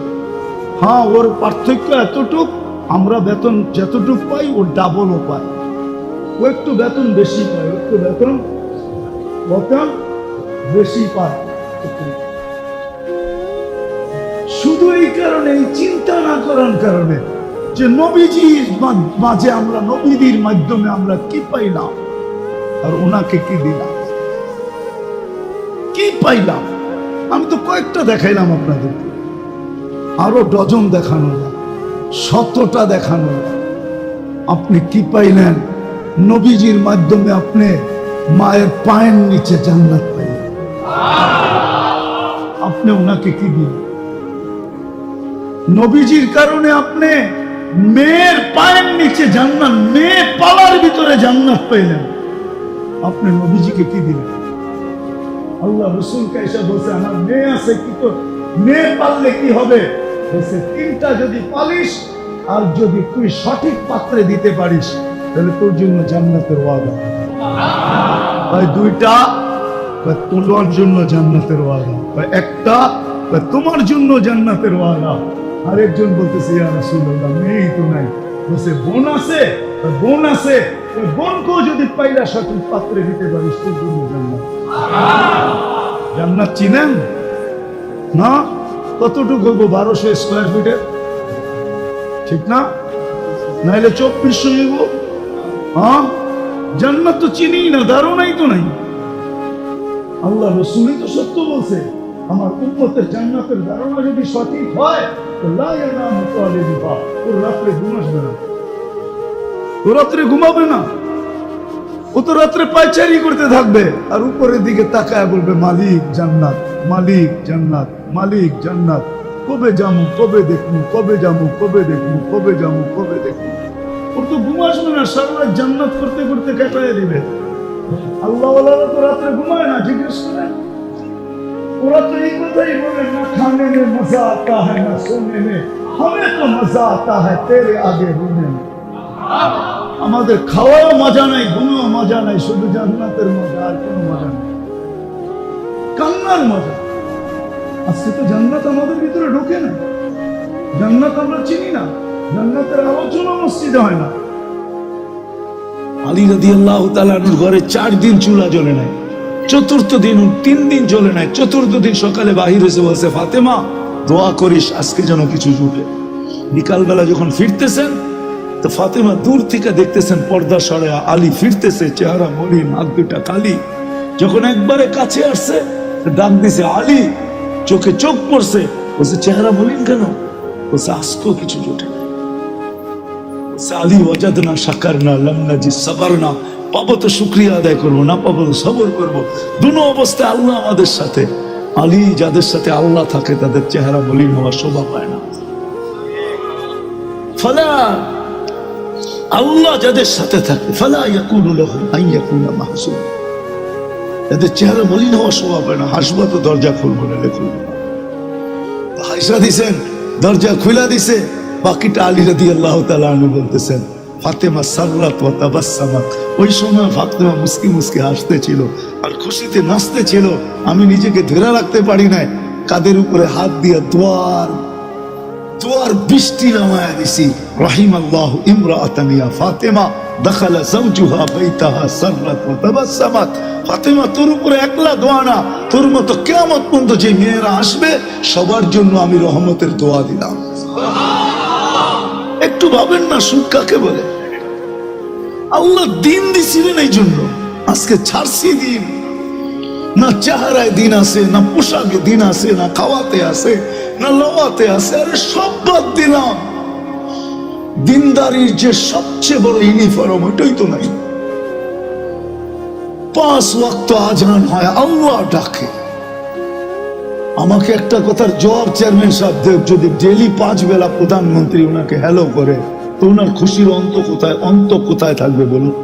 Speaker 1: হ্যাঁ, ওর পার্থক্য এতটুক, আমরা বেতন যতটুক পাই ওর ডাবলও পায়। ও একটু বেতন বেশি পায়, একটু বেতন বেশি পায়। শুধু এই কারণে, এই চিন্তা না করার কারণে যে নবীজির মাঝে আমরা, নবীদের মাধ্যমে আমরা কি পাইলাম আর ওনাকে কি দিলাম, কি পাইলাম। আমি তো কয়েকটা দেখাইলাম আপনাদের, আরো ডজন দেখানো যায়, 100টা দেখানো যায়। আপনি কি পাইলেন? নবীজির মাধ্যমে আপনি মায়ের পায়ের নিচে জান্নাত পাইলেন। আপনি ওনাকে কি দিলেন? নবীজির কারণে আপনি মেয়ের পায়ের নিচে জান্নাত, মেয়ে পালার ভিতরে জান্নাত পাইলেন। আপনি নবীজিকে কি দিলেন? আল্লাহ রসুলকে এসে বলছে, আমার মেয়ে আছে, কি তো মেয়ে পাললে কি হবে? বলছে 3টা যদি পালিস আর যদি তুই সঠিক পাত্রে দিতে পারিস, তাহলে তোর জন্য জান্নাতের ওয়াদা। ভাই 2টা, তোর জন্য জান্নাতের ওয়াদা। একটা তোমার জন্য জান্নাতের ওয়াদা। আরেকজন বলতেছে ইয়া রাসূলুল্লাহ মেয়েই তো নাই। বলছে বোন আছে, বোন আছে, বোনকেও যদি পাইলা সঠিক পাত্রে দিতে পারিস তোর জন্য জান্নাত। জান্নাত চিনেন না? কতটুকু হইব? 1200 স্কোয়ার ফিটের, ঠিক না? নাইলে 2400 হইব। হ্যাঁ, জান্নাত তো চিনি না, ধারণাই তো নাই। আল্লাহ রাসূলই তো সত্য বলছে, আমার উম্মতের জান্নাতের ধারণা যদি সঠিক হয় তো লা ইয়ানামু তালিবুহা, ওর রাত্রে ঘুম আসবে না, ও রাত্রে ঘুমাবে না, ও তো রাত্রে পায়চারি করতে থাকবে আর উপরের দিকে তাকায় বলবে মালিক জান্নাত, মালিক জান্নাত, মালিক জান্নাত, কবে যামু, কবে দেখবো, কবে যামু, কবে দেখবো, কবে যামু, কবে দেখবো। ওর তো ঘুম আসবে না, সারা রাত জান্নাত করতে করতে কাটায় দিবে। আল্লাহ ওয়ালারা তো রাত্রে ঘুমায় না, জিজ্ঞেস করেন। ওরা তো এই কথাই বলে না খানে মে মজা আতা হ্যায় না সোনে মে, হমেं তো মজা আতা হ্যায় তেরে আগে রোনে মে। আমাদের খাওয়াও মজা নাই, ঘুমেও মজা নাই, শুধু জান্নাতের মজা, আর কোনো মজা নেই, কান্নার মজা। আজকে তো জান্নাত আমাদের ভিতরে ঢোকে না, জান্নাত আমরা চিনি না, জান্নাতের আলোচনা মসজিদে হয় না। আলী রাদিয়াল্লাহু তাআলা আনহুর ঘরে 4 দিন চুলা জ্বলে নাই, চতুর্থ দিন 3 দিন জ্বলে নাই, চতুর্থ দিন সকালে বাহির হয়েছে, বলছে ফাতেমা দোয়া করিস আজকে যেন কিছু জুটে। বিকালবেলা যখন ফিরতেছেন তো ফাতেমা দূর থেকে দেখতেছেন পর্দা সরে আলী ফিরতেছে, চেহারা মলিন, হাত দুটা কালি। যখন একবারে কাছে আসছে ডাক দিছে আলী, চোখে চোখ পড়ছে, বলছে চেহারা মলিন কেন? বলছে আজকেও কিছু জুটে নাই। বলছে আলী ওয়াজাদনা শাকারনা লাম নাজিদ সাবারনা, পাবো তো শুকরিয়া আদায় করবো, না পাবো তো সবর করবো। দুনো অবস্থায় আল্লাহ আমাদের সাথে। আলী যাদের সাথে আল্লাহ থাকে তাদের চেহারা মলিন হওয়া শোভা পায় না। ফালা, আল্লাহ যাদের সাথে থাকে ফালা ইয়াকুনু লাহু আন ইয়াকুনা মাহজুন, এদের চেহারা মলিন হওয়া শোভা পায় না। হাসবা তো দরজা খুলবো না, খুলবো না। হাইসা দিছেন, দরজা খুলা দিছে, বাকিটা আলী রাদিয়াল্লাহু তাআলা আনহু বলতেছেন ফাতেমা সাররাত ওয়া তাবাসসামাত। ওই সময় ফাতেমা মুস্কি মুস্কি হাসতেছিল আর খুশিতে নাচতেছিল। আমি নিজেকে ধরে রাখতে পারি নাই, কাদের উপরে হাত দিয়া দোয়ার বৃষ্টি নামায়া দিছি। রাহিমাল্লাহু ইমরাআতান ইয়া ফাতেমা দাখালা যাওজুহা বাইতাহা সাররাত ওয়া তাবাসসামাত। ফাতেমা তোর উপরে একলা দোয়া না, তোর মতো কিয়ামত পর্যন্ত যে মেয়েরা আসবে সবার জন্য আমি রহমতের দোয়া দিলাম। একটু ভাবেন না সুখ কাকে বলে? আল্লাহ দিন দিছিলেন এই জন্য। আজকে ছাড়ছি দিন, না চেহারায় দিন আছে, না পোশাকে দিন আছে, না খাওয়াতে আছে, না লওয়াতে আছে। আরে সব বাদ দিলাম। দিনদারির যে সবচেয়ে বড় ইউনিফর্ম ওইটাই তো নাই। 5 ওয়াক্ত আজান হয়, আল্লাহ ডাকে। আমাকে একটা কথার জবাব চেয়ারম্যান সাহেব দেব, যদি ডেলি 5 বেলা প্রধানমন্ত্রী ওনাকে হ্যালো করে তো ওনার খুশির অন্ত কোথায় থাকবে বলুন?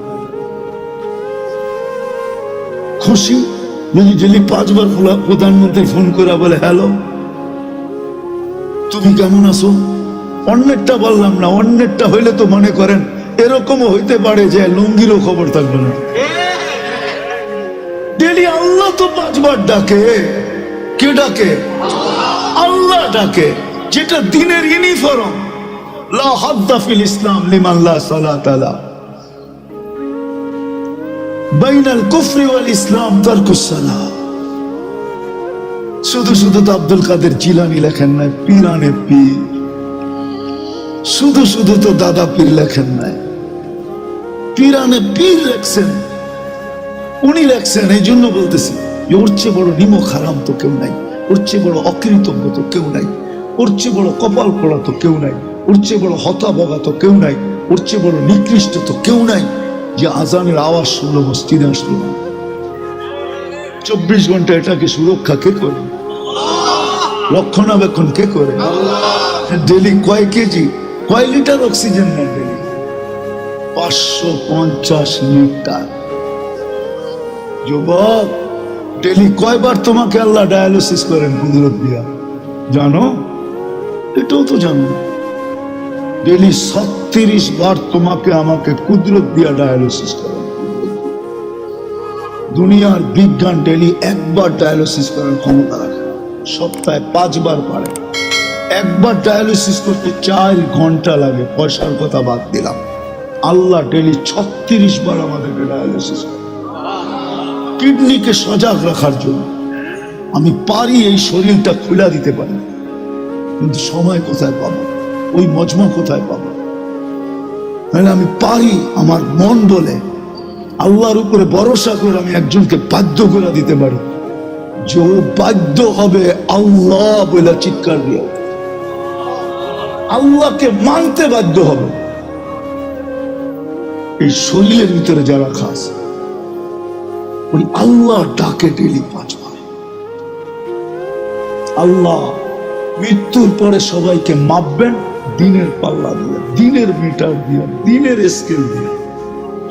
Speaker 1: খুশি যদি ডেলি 5 বার প্রধানমন্ত্রী ফোন করে বলে হ্যালো তুমি কেমন আছো, অন্যেরটা বললাম না, অন্যেরটা হইলে তো মনে করেন এরকমও হইতে পারে যে লুঙ্গিরও খবর থাকবে না। ডেলি আল্লাহ তো 5 বার ডাকে। কে ডাকে? আল্লাহ ডাকে, যেটা দিনের ইউনিফর্ম। লা হাদ্দা ফিল ইসলাম লিমান লা সালাতা লা, বাইনাল কুফরি ওয়াল ইসলাম তারকুস সালাহ। শুধু শুধু তো আব্দুল কাদের জিলানী লেখেন নাই পীরানে পীর, শুধু শুধু তো দাদা পীর লেখেন নাই, পীরানে পীর লেখছেন। উনি লেখছেন, এই জন্য বলতেছি ওর চেয়ে বড় নিমক হারাম তো কেউ নাই, ওর চেয়ে বড় অকৃতজ্ঞ তো কেউ নাই, ওর চেয়ে বড় কপাল পড়া তো কেউ নাই, ওর চেয়ে বড় হতাভগা তো কেউ নাই, ওর চেয়ে বড় নিকৃষ্ট তো কেউ নাই যে আজানের আওয়াজ শুনলো মসজিদে আসলো না। 24 ঘন্টা এটাকে সুরক্ষা কে করে? রক্ষণাবেক্ষণ কে করে? ডেলি কয় কেজি, কয় লিটার অক্সিজেন নেন ডেলি? 550 লিটার। যুবক, ডেলি কয়বার তোমাকে আল্লাহ ডায়ালিসিস করেন কুদরত দিয়া জানো? এটাও তো জানো। ডেলি 36 বার তোমাকে আমাকে কুদরত দিয়া ডায়ালিসিস করেন। দুনিয়ার বিজ্ঞান ডেলি 1 বার ডায়ালিসিস করার ক্ষমতা রাখে। সপ্তাহে 5 বার পারে। একবার ডায়ালিসিস করতে 4 ঘন্টা লাগে, পয়সার কথা বাদ দিলাম। আল্লাহ ডেলি 36 বার আমাদেরকে ডায়ালিসিস করে, কিডনিকে সজাগ রাখার জন্য। আমি পারি এই শরীরটা খুলে দিতে পারি, কিন্তু সময় কোথায় পাবো, ওই মজমা কোথায় পাবো? আমি পারি, আমার মন বলে, আল্লাহর উপরে ভরসা করে আমি একজনকে বাধ্য করে দিতে পারি যে ও বাধ্য হবে আল্লাহ বলে চিৎকার দিয়ে, আল্লাহকে মানতে বাধ্য হবে। এই শরীরের ভিতরে যারা খাস, ওই আল্লাহ ডাকে ডেলি 5 বার। আল্লাহ মৃত্যুর পরে সবাইকে মাপবেন দিনের পাল্লা দিয়ে, দিনের মিটার দিয়ে, দিনের স্কেল দিয়ে,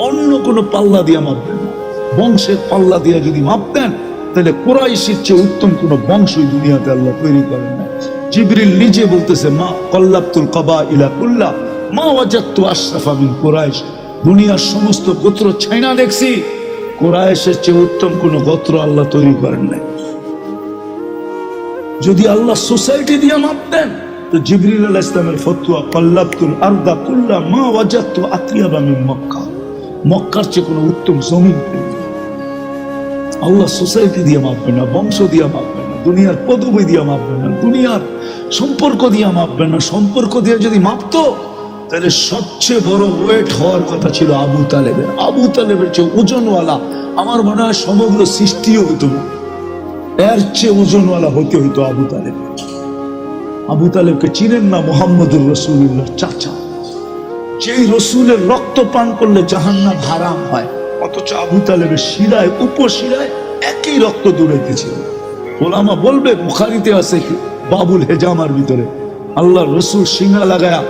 Speaker 1: অন্য কোনো পাল্লা দিয়ে মাপবেন না। বংশের পাল্লা দিয়ে যদি মাপতেন, তাহলে কুরাইশের চেয়ে উত্তম কোন বংশই দুনিয়াতে আল্লাহ তৈরি করেন না। জিবরিল নিজে বলতেছে, মা কল্লাবতুল কাবাইলা কুল্লা মা ওয়াজাদতু আশরাফা মিন কুরাইশ। দুনিয়ার সমস্ত গোত্র ছাইনা দেখছি, কুরাইশের চেয়ে উত্তম কোন গোত্র আল্লাহ তৈরি করেন নাই। যদি আল্লাহ সোসাইটি দিয়ে মাপতেন, তো জিবরিল আলাইহিস সালামের ফতোয়া কল্লাবতুল আরদা কুল্লা মা ওয়াজাদতু আতিয়াবা মিন মক্কা। মক্কার চেয়ে কোনো উত্তম জমিন পেলেন। আল্লাহ সোসাইটি দিয়ে মাপবেন না, বংশ দিয়ে মাপবেন না, দুনিয়ার পদবি দিয়ে মাপবেন না, দুনিয়ার সম্পর্ক দিয়ে মাপবেন না। সম্পর্ক দিয়ে যদি মাপতো, তাহলে সবচেয়ে বড় ওয়েট হওয়ার কথা ছিল আবু তালেবের। আবু তালেবের চেয়ে ওজনওয়ালা আমার মনে হয় সমগ্র সৃষ্টিও হতো না, এর চেয়ে ওজনওয়ালা হতে হইতো আবু তালেব। আবু তালেবকে চিনেন না? মুহাম্মদুর রাসূলুল্লাহ চাচা, যেই রসুলের রক্ত পান করলে জাহান্নাম হারাম হয়, অথচ আবু তালেবের শিরায় উপশিরায় একই রক্ত দৌড়াইতেছিল। ওলামা বলবে, বুখারীতে আছে কি বাবুল হেজামার ভিতরে আল্লাহ রসুল সিংহা লাগায়া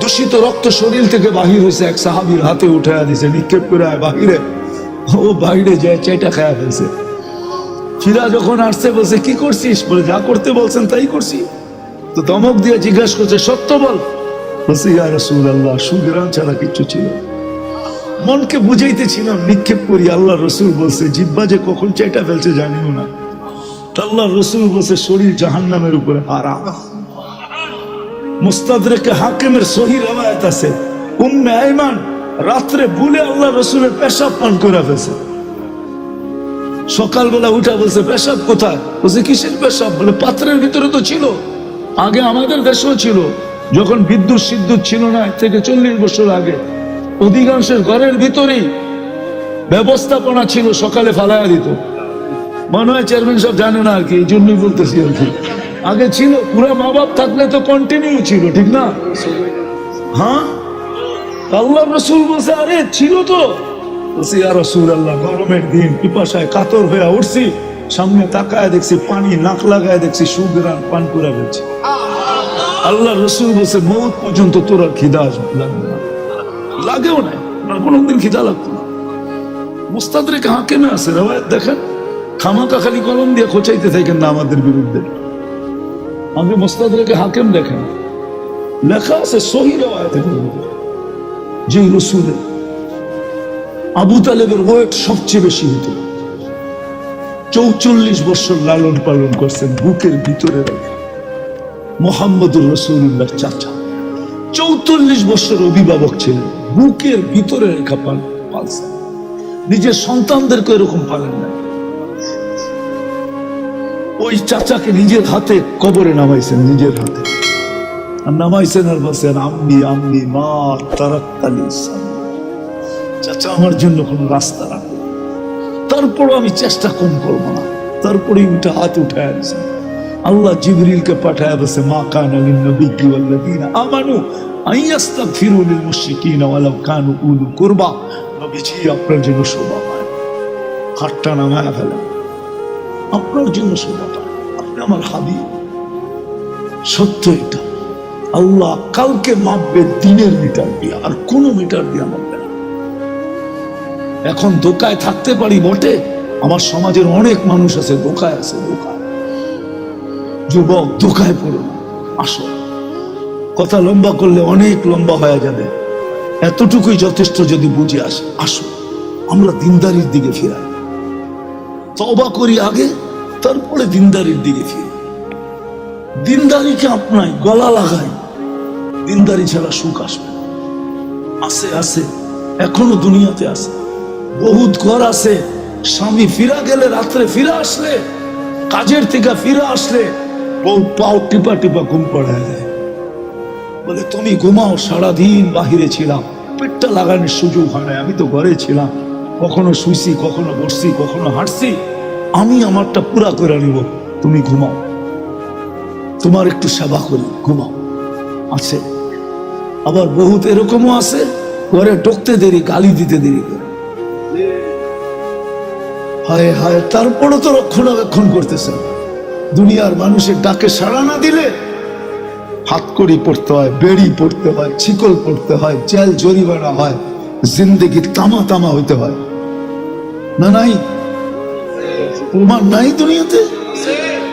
Speaker 1: দূষিত রক্ত শরীর থেকে বাহির হয়েছে, এক সাহাবীর হাতে উঠাইয়া দিছে, নিক্ষেপ করে বাহিরে। ও বাহিরে যায় চাইটা খায়া ফেলছে। ফিরা যখন আসছে বলছে, কি করছিস? বলে, যা করতে বলছেন তাই করছি। তো ধমক দিয়ে জিজ্ঞাসা করছে, সত্য বল। বলছে, ইয়া রাসূলুল্লাহ, সুগ্রাণ ছাড়া কিছু ছিল। মনকে বুঝাইতেছিলাম, নিক্ষেপ করি। আল্লাহ রসুল বলছে, জিব্বা যে কখন চাইটা ফেলছে জানিও না। আল্লাহ রসুল বলছে, শরীর জাহান্নামের উপরে হারাম। মুস্তাদরেকে হাকিমের সহিহ রওয়ায়াত আছে, উম্মে আইমান রাত্রে ভুলে আল্লাহ রসুলের পেশাব পান করে ফেলছে। সকালবেলা উঠা বলছে, পেশাব কোথায়? বলছে, কিসের পেশাব? বলে, পাত্রের ভিতরে তো ছিল, আগে আমাদের দেশেও ছিল, যখন বিদ্যুৎ সিদ্যুৎ ছিল না, থেকে 40 বছর আগে অধিকাংশের ঘরের ভিতরেই ব্যবস্থাপনা ছিল, সকালে ফালাইয়া দিত। মনে হয় চেয়ারম্যান সব জানে না আর কি, এই জন্যই বলতেছি আর কি। আগে ছিল, পুরা মা বাপ থাকলে তো কন্টিনিউ ছিল, ঠিক না? হ্যাঁ, আল্লাহ রসুল বলছে, আরে ছিল তো। বলছি, ইয়া রাসূলুল্লাহ, গরমের দিন পিপাসায় কাতর হয়ে উঠছি, সামনে তাকায় দেখছি পানি, নাক লাগায় দেখছি সুগ্রাণ পান করে ফেলছি। আল্লাহ রসুল বলছে, মৌত পর্যন্ত তোর আর খিদা লাগবে না। লাগেও না, কোনদিন খিদা লাগতো না। মুস্তাদরেক হাকিমে আছে রওয়ায়াত, দেখেন। খামাকা খালি কলম দিয়ে খোঁচাইতে থাকেন না আমাদের বিরুদ্ধে। আমি মুস্তাদরেক হাকিম দেখেন, লেখা আছে সহিহ রওয়ায়াতে, যে রসুলের আবু তালেবের ওয়েট সবচেয়ে বেশি হতো। 44 বছর লালন পালন করছেন বুকের ভিতরে রেখে। মুহাম্মদুর রাসূলুল্লাহ চাচা 44 বছর অভিভাবক ছিলেন, বুকের ভিতরে রেখা পালছেন। নিজের সন্তানদেরকে এরকম পালেন না। ওই চাচাকে নিজের হাতে কবরে নামাইছেন, নিজের হাতে আর নামাইছেন, আর বলছেন, আম্মি আম্মি মা তারাক্তালি, চাচা আমার জন্য কোন রাস্তা রাখো। তারপরও আমি চেষ্টা কম করবো না। তারপরে উঠে হাত উঠায় আনছেন। আল্লাহ জিবরিলকে পাঠায় বলছে, মা কানা লিন-নবিয়্যি ওয়াল্লাযীনা আমানু আইয়াস্তাগফিরু লিল-মুশরিকিনা ওয়ালাউ কানু উলি কুরবা। নবীজি, আপনার জন্য শোভা পায়, হাতটা নামায় ফেলেন, আপনার জন্য শোভা পায়, আপনি আমার হাবিব। সত্য এটা। আল্লাহ কালকে মাপবে দিনের মিটার দিয়ে, আর কোনো মিটার দিয়ে মাপবে না। এখন ধোকায় থাকতে পারি বটে, আমার সমাজের অনেক মানুষ আছে ধোকায় আছে, ধোকায়। যুবক, ধোকায় পড়ো না, আসো। কথা লম্বা করলে অনেক লম্বা হয়ে যাবে, এতটুকুই যথেষ্ট যদি বুঝে আসো। আমরা দিনদারির দিকে ফিরাই, তওবা করি আগে, তারপরে দিনদারির দিকে ফিরি। দিনদারিকে আপনাই, গলা লাগাই। দিনদারি ছাড়া সুখ আসবে না। আছে আছে, এখনো দুনিয়াতে আছে, বহুত ঘর আছে। স্বামী ফিরা গেলে, রাত্রে ফিরে আসলে, কাজের থেকে ফিরে আসলে বউ পাও টিপা টিপা ঘুম পড়ায় দেয়, বলে তুমি ঘুমাও, সারাদিন বাহিরে ছিলাম, পেটটা লাগানোর সুযোগ হয় না, আমি তো ঘরে ছিলাম, কখনো শুইছি, কখনো বসছি, কখনো হাঁটছি, আমি আমারটা পুরা করে নিব, তুমি ঘুমাও, তোমার একটু সেবা করি, ঘুমাও। আছে। আবার বহুত এরকমও আছে, ঘরে ঢুকতে দেরি, গালি দিতে দেরি করে, হায় হায়, তারপরে তো রক্ষণাবেক্ষণ করতেছে। দুনিয়ার মানুষের ডাকে সাড়া না দিলে হাতকড়ি পড়তে হয়, বেড়ি পড়তে হয়, ছিকল পড়তে হয়, জেল জরিমানা হয়, জিন্দগি তামা তামা হইতে হয়। না নাই? প্রমাণ নাই দুনিয়াতে?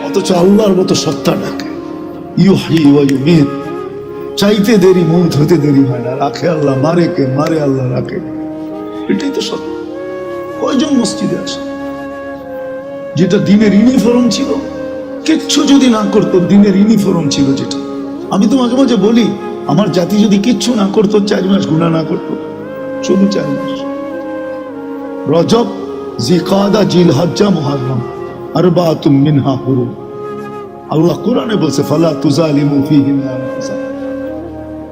Speaker 1: অথচ আল্লাহর মতো সত্তা ডাকে, ইউহয়ী ওয়া ইউমীত, চাইতে দেরি, মৌত হতে দেরি হয় না। রাখে আল্লাহ, মারে কে? মারে আল্লাহ, রাখে। এটাই তো সত্য। কয়জন মসজিদে আসে? যেটা দিনের ইউনিফর্ম ছিল, কিচ্ছু যদি না করতো, দিনের ইউনিফর্ম ছিল যেটা, আমি তো মাঝে মাঝে বলি, আমার জাতি যদি কিচ্ছু না করতো, 4 মাস গুনাহ না করতো, শুধু 4 মাস, রজব, জিকাদা, জিলহজ্জা, মুহররম, আরবাতুম মিনহা হুরুম। আল্লাহ কোরআনে বলছে, ফালা তুজালিমু ফীহিন্না আনফুসাকুম,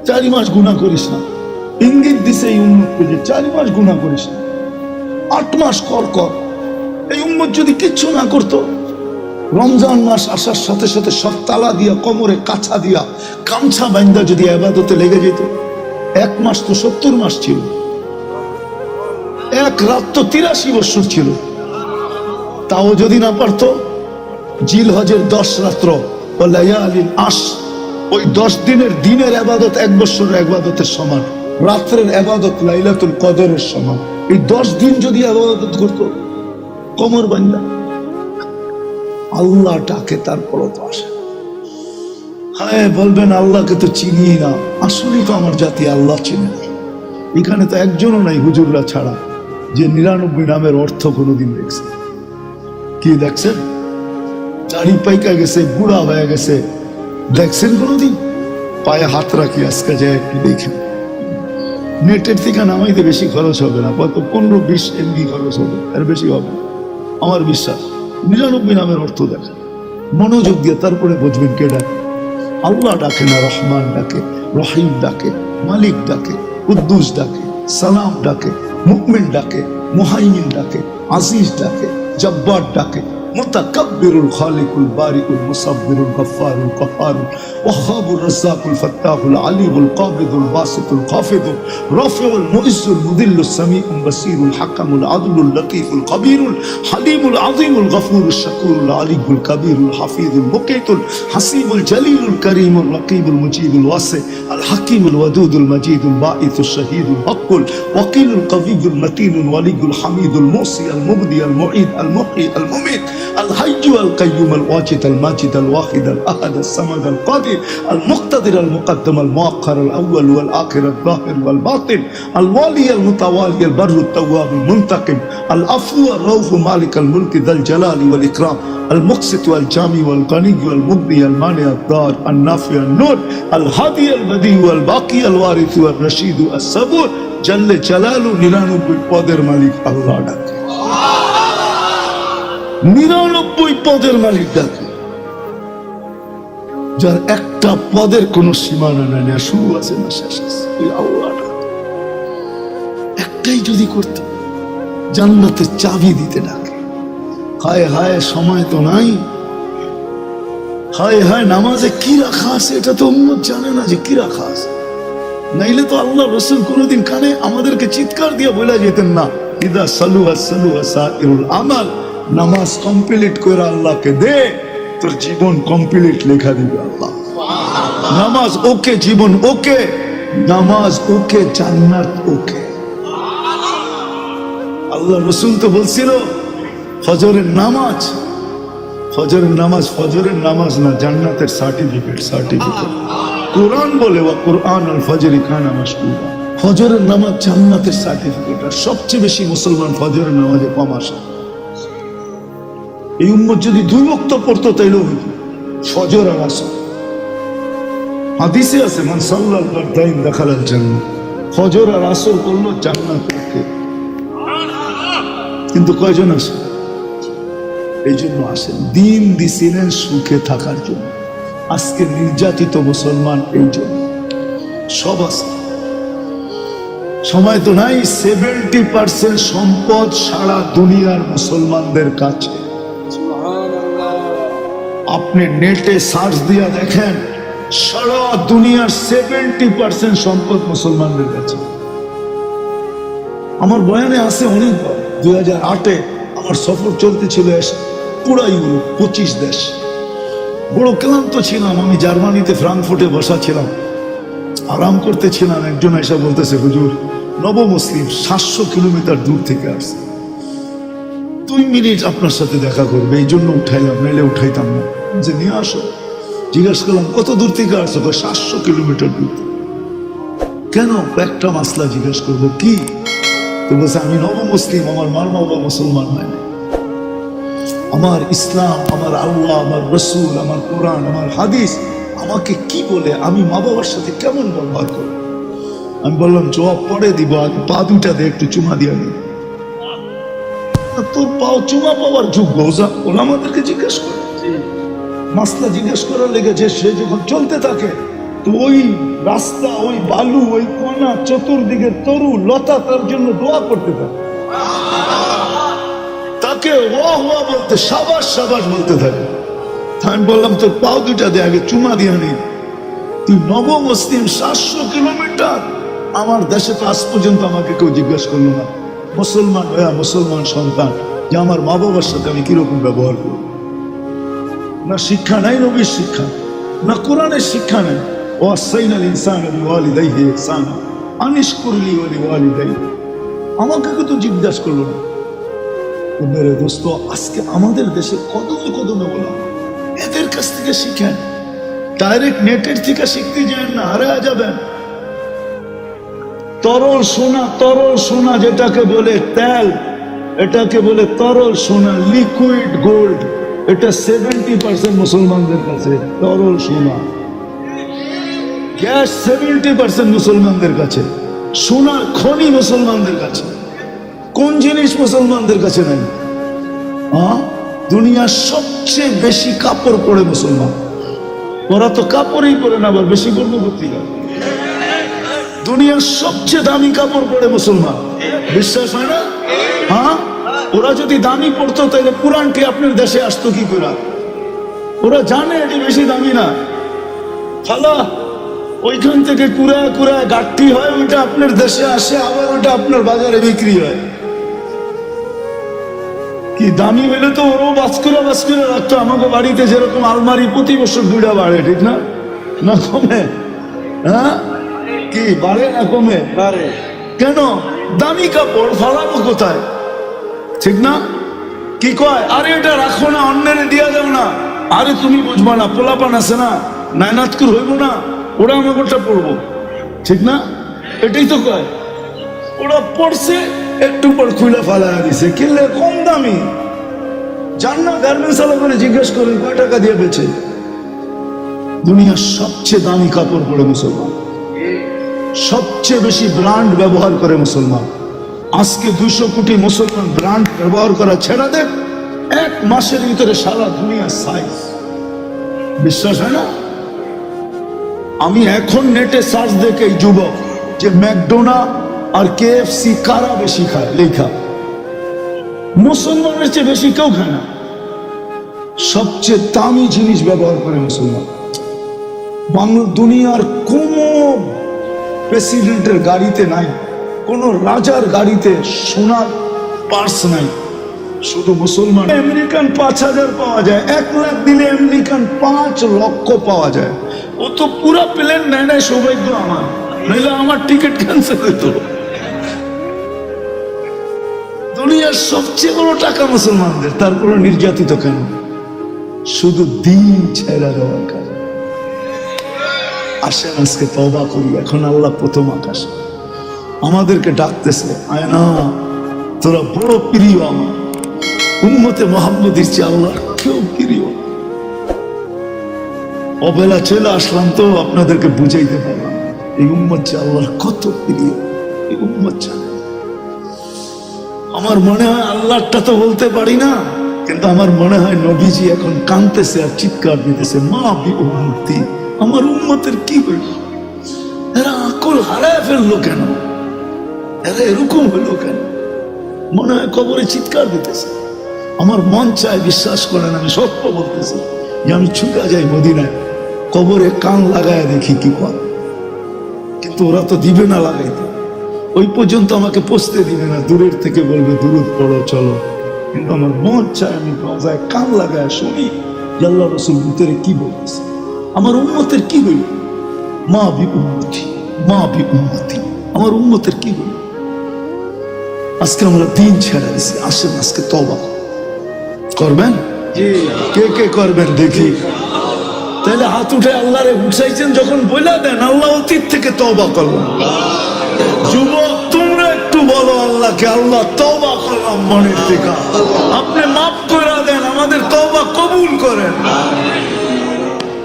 Speaker 1: 4 মাস গুনাহ করিস না। ইঙ্গিত দিছে এই উম্মতকে যে 4 মাস গুনাহ করিস না, 8 মাস কর। এই উম্মত যদি কিচ্ছু না করতো, রমজান মাস আসার সাথে সাথে সব তালা দিয়া, কোমরে কাছা দিয়া, গামছা বান্ধা যদি ইবাদতে লেগে যেত, 1 মাস তো 70 মাস ছিল, 1 রাত তো 83 বছর ছিল। তাও যদি না পারতো, জিলহজের 10 রাত্র ও লায়ালিল আশর, ওই 10 দিনের ইবাদত 1 বছরের ইবাদতের সমান, রাত্রের ইবাদত লাইলাতুল কদরের সমান। এই 10 দিন যদি ইবাদত করতো কোমর বান্ধা, আল্লাহ ডাকে, তারপরও তো আসে। হ্যাঁ, বলবেন আল্লাহকে তো চিনি না। আসলেই তো আমার জাতি আল্লাহ চিনে না। এখানে তো একজনও নাই হুজুররা ছাড়া যে 99 নামের অর্থ কোনোদিন দেখছে। কি দেখছেন? দাড়ি পাইকা গেছে, বুড়া হয়ে গেছে, দেখছেন কোনোদিন? পায়ে হাত রাখি, আজকে যায় একটু দেখেন। নেটের থেকে নামাইতে বেশি খরচ হবে না, কত 15-20 MB খরচ হবে, আর বেশি হবে না। আমার বিশ্বাস 99 নামের অর্থ দেখেন, মনোযোগ দিয়ে, তারপরে বুঝবেন কে ডাকে। আল্লাহ ডাকে না, রহমান ডাকে, রহিম ডাকে, মালিক ডাকে, কুদ্দুস ডাকে, সালাম ডাকে, মুকমিন ডাকে, মুহাইমিন ডাকে, আজিজ ডাকে, জব্বার ডাকে, মুতাকাব্বিরুল খালিকুল বারিকুল মুসাব্বিরুল গফফারুল কহ্হারুল ওয়াহ্হাবুর রাজ্জাকুল ফাত্তাহুল আলিমুল কাবিদুল বাসিতুল খাফিদুল রাফিউল মুইজ্জুল মুদিল্লুস সামিউল বাসীরুল হাকামুল আদলুল লতীফুল কবীরুল হালিমুল আযীমুল গফুরুশ শাকুরুল আলিয়ুল কবীরুল হাফিজুল মুকিতুল হাসিবুল জলিলুল করিমুল রকিবুল মুজিবুল ওয়াসি আল হাকিমুল ওয়াদুদুল মজিদুল বাঈসুশ শহীদুল হকুল ওয়াকিলুল কবিয়ুল মতিনুল ওয়ালিয়ুল হামিদুল মুসি আল মুবদি আল মুঈদ আল মুহয়ি আল মুমিত الحي القيوم الواجد الماجد الواحد الأحد الصمد القادر المقتدر المقدم المؤخر الأول والآخر الظاهر والباطن الوالي المتوالي البر التواب المنتقم العفو الرؤوف مالك الملك ذا الجلال والإكرام المقسط والجامع والغني والمغني المانع الضار النافع النور الهادي البديع والباقي الوارث والرشيد الصبور جل جلاله 99 পদের মালিক আল্লাহ ডাকে। 99 পদের মালিক ডাকে, যার একটা পদের কোন সীমানা নাই, না শুরু আছে না শেষ আছে। ওই আল্লাহ ডাকে। একটাই যদি করত, জান্নাতের চাবি দিতে ডাকে। হায় হায়, সময় তো নাই। হায় হায়, নামাজে কি রাখা আছে এটা তো উম্মত জানে না যে কি রাখা আছে। নাইলে তো আল্লাহ রাসূল কোনোদিন কানে আমাদেরকে চিৎকার দিয়ে বলে যেতেন না, ইদা সালু আসসালু আসাইরুল আমাল, নামাজ কমপ্লিট করে আল্লাহকে দে, তোর জীবন কমপ্লিট লেখা দিবে আল্লাহ। নামাজ ওকে, জীবন ওকে, নামাজ ওকে, জান্নাত ওকে। আল্লাহ রাসূল তো বলছিল ফজরের নামাজ, ফজরের নামাজ, ফজরের নামাজ না, জান্নাতের সার্টিফিকেট। কোরআন বলে ওয়া কুরআন আল ফজরি কানা মাশকুরা, ফজরের নামাজ জান্নাতের সার্টিফিকেট। আর সবচেয়ে বেশি মুসলমান ফজরের নামাজে কম আসে। এই উম্মত যদি 2 ওয়াক্ত পড়তো তাইলেও হইতো, ফজর আর আসর। হাদিসে আছে মান সাল্লাল ফারদাইন দাখালাল জান্নাহ, ফজর আর আসর করলো জান্নাত থাকে। কিন্তু কয়জন আসে? এই জন্য আসেন, দিন দিছিলেন সুখে থাকার জন্য। আজকে নির্যাতিত মুসলমান এই জন্য সব আছে। সময় তো নাই। 70% সম্পদ সারা দুনিয়ার মুসলমানদের কাছে। আপনি নেটে সার্চ দিয়া দেখেন, সারা দুনিয়ার 70% সম্পদ মুসলমানদের কাছে। আমার বয়ানে আছে অনেকবার। 2008-এ আমার সফর চলতেছিল পুরা ইউরোপ, 25 দেশ। বড় ক্লান্ত ছিলাম। আমি জার্মানিতে ফ্রাঙ্কফুর্টে বসা ছিলাম, আরাম করতেছিলাম। একজন এসে বলতেছে, হুজুর নব মুসলিম 700 কিলোমিটার দূর থেকে আসছে, 2 মিনিট আপনার সাথে দেখা করবে, এই জন্য উঠাইলাম, নাইলে উঠাইতাম না। যে নিয়ে আসো। জিজ্ঞেস করলাম কত দূর থেকে আসছো? 700 কিলোমিটার দূর থেকে। কেন? একটা মাসলা জিজ্ঞেস করবো, কি? তো বলছে, আমি নব মুসলিম, আমার মার বাবা মুসলমান হয় না। আমার ইসলাম, আমার আল্লাহ, আমার রসুল, আমার কোরআন, আমার হাদিস আমাকে কি বলে, আমি মা বাবার সাথে কেমন ব্যবহার করব? আমি বললাম জবাব পরে দিব, আগে পা দুইটা দিয়ে একটু চুমা দিয়ে নি। তোর পাও চুমা পাওয়ার যোগ্য? ওরা আমাদেরকে জিজ্ঞেস করে, মাসলা জিজ্ঞেস করার লেগেছে। সে যখন চলতে থাকে তো ওই রাস্তা, ওই বালু, ওই কোনা, চতুর্দিকে তরু লতা তার জন্য দোয়া করতে থাকে। তাকে ওয়া ওয়া বলতে, সাবাস সাবাস বলতে থাকে। আমি বললাম তোর পাও দুইটা দিয়ে আগে চুমা দিয়ে নি। তুই নব মুসলিম, 700 কিলোমিটার। আমার দেশে তো আজ পর্যন্ত আমাকে কেউ জিজ্ঞাসা করলো না, মুসলমান হয়ে মুসলমান সন্তান, যে আমার মা বাবার সাথে আমি কিরকম ব্যবহার করব। না শিক্ষা নাই, নবীর শিক্ষা, না কোরআনের শিক্ষা নেই। ওয়াসাইনাল ইনসানা বিওয়ালিদাইহি ইহসানা আনিশকুর লি ওয়া লিওয়ালিদাইহি। আমাকে কিন্তু জিজ্ঞাসা করলো না। মেরে দোস্ত, আজকে আমাদের দেশে কদমে কদমে বলা, এদের কাছ থেকে শিখেন। ডাইরেক্ট নেটের থেকে শিখতে যান না, হারিয়ে যাবেন। তরল সোনা, তরল সোনা যেটাকে বলে তেল, এটাকে বলে তরল সোনা, লিকুইড গোল্ড। এটা 70% মুসলমানদের কাছে তরল সোনা। গ্যাস 70% মুসলমানদের কাছে। সোনার খনি মুসলমানদের কাছে। কোন জিনিস মুসলমানদের কাছে নাই? দুনিয়ার সবচেয়ে বেশি কাপড় পরে মুসলমান। ওরা তো কাপড়ই পরে না, আবার বেশি করবো পত্রিকা। দুনিয়ার সবচেয়ে দামি কাপড় পরে মুসলমান। বিশ্বাস হয় না? ওরা যদি দামি পড়তো তাহলে পুরানকে আপনার দেশে আসতো কি করে? ওরা জানে এটি বেশি দামি না। খালা ওইখান থেকে কুড়ায় কুড়ায় গাঠি হয়, ওইটা আপনার দেশে আসে, আবার ওটা আপনার বাজারে বিক্রি হয়। কি দামি হইলে তো ওরও বাস করে রাখতো। আমাকে বাড়িতে যেরকম আলমারি প্রতি বছর 2টা বাড়ে, ঠিক না? না কমে? কি বাড়ে না কমে? বাড়ে। কেন? দামি কাপড় ফালাবো কোথায়? ঠিক না? কি কয়, আরে এটা রাখো না, অন্যের দিয়া যাও না। আরে তুমি বুঝবা না, পোলাপান আছে না, নায়নাতকুর হইব না, ওরা আমাকেটা পড়বো। ঠিক না? এটাই তো কয়। ওরা পড়ছে, একটু পর খুলে ফালা দিছে, কিনলে কম দামি। যার না গার্মেন্টস করে জিজ্ঞেস করেন কয় টাকা দিয়ে বেচে। দুনিয়ার সবচেয়ে দামি কাপড় পরে মুসলমান, সবচেয়ে বেশি ব্র্যান্ড ব্যবহার করে মুসলমান। আজকে 200 কোটি মুসলমান ব্র্যান্ড ব্যবহার করা ছেড়ে দেন, 1 মাসের ভিতরে সারা দুনিয়ার সাইজ। বিশ্বাস হয় না? আমি এখন নেটে সার্চ দেখে এই যুবক যে ম্যাকডোনাল্ড আর KFC কারা বেশি খায় লেখা, মুসলমানের চেয়ে বেশি কেউ খায় না। সবচেয়ে দামি জিনিস ব্যবহার করে মুসলমান। বাংলা দুনিয়ার কোন প্রেসিডেন্টের গাড়িতে নাই, কোন রাজার গাড়িতে সোনার পার্স নাই, শুধু মুসলমান। আমেরিকান 5000 পাওয়া যায়, 1 লাখ দিলে আমেরিকান 5 লক্ষ পাওয়া যায়। ও তো পুরা প্লেন নেয় নাই, সৌভাগ্য আমার, নইলে আমার টিকিট ক্যান্সেল হইতো। দুনিয়ার সবচেয়ে বড় টাকা মুসলমানদের, তারপরে নির্যাতিত কেন? শুধু দিন ছেড়া দেওয়ার কারণে। আসেন আজকে তওবা করি। এখন আল্লাহ প্রথম আকাশে আমাদেরকে ডাকতেছে, আয় না, তোরা বড় প্রিয় আমার। উম্মতে মুহাম্মদীর চেয়ে আল্লাহর কেউ প্রিয়। অবেলা চলে আসলাম তো আপনাদেরকে বুঝাইতে পারলাম এই উম্মত যে আল্লাহর কত প্রিয়। এই উম্মত জানে। আমার মনে হয় আল্লাহটা তো বলতে পারি না, কিন্তু আমার মনে হয় নবীজি এখন কাঁদতেছে আর চিৎকার দিতেছে, মা বি উম্মতি, আমার উম্মতের কি হইল? এরা আকল হারায় ফেললো কেন? এরা এরকম হইলো কেন? মনে হয় কবরে চিৎকার দিতেছে। আমার মন চায়, বিশ্বাস করেন আমি সত্য বলতেছি, যে আমি ছুটে যাই মদিনায়, কবরে কান লাগায় দেখি কি কর। কিন্তু ওরা তো দিবে না লাগাইতে, ওই পর্যন্ত আমাকে পৌঁছতে দিবে না, দূরের থেকে বলবে দুরূদ পড়ো চলো। কিন্তু আমার মন চায় আমি রোজায় কান লাগায় শুনি যে আল্লাহ রাসূল ভিতরে কি বলতেছে, আমার উম্মতের কি হইল? মা বি উম্মতি, মা বি উম্মতি, আমার উম্মতের কি হইল? আজকে আমরা দিন ছেড়ে দিছি, আসেন আজকে তওবা করবেন। কে কে করবেন দেখি? তাহলে হাত উঠে আল্লাহরে উঠাইছেন যখন বইলা দেন, আল্লাহ অতীত থেকে তওবা করলাম। যুবক তোমরা একটু বলো আল্লাহকে, আল্লাহ তওবা করলাম মনের থেকে, আপনি মাফ করে দেন, আমাদের তওবা কবুল করেন।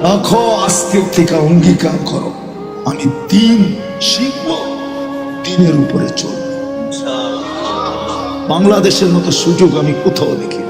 Speaker 1: রাখো আজকের থেকে অঙ্গীকার করো, আমি দিন শিখবো, দিনের উপরে চলবো। বাংলাদেশের মতো সুযোগ আমি কোথাও দেখি।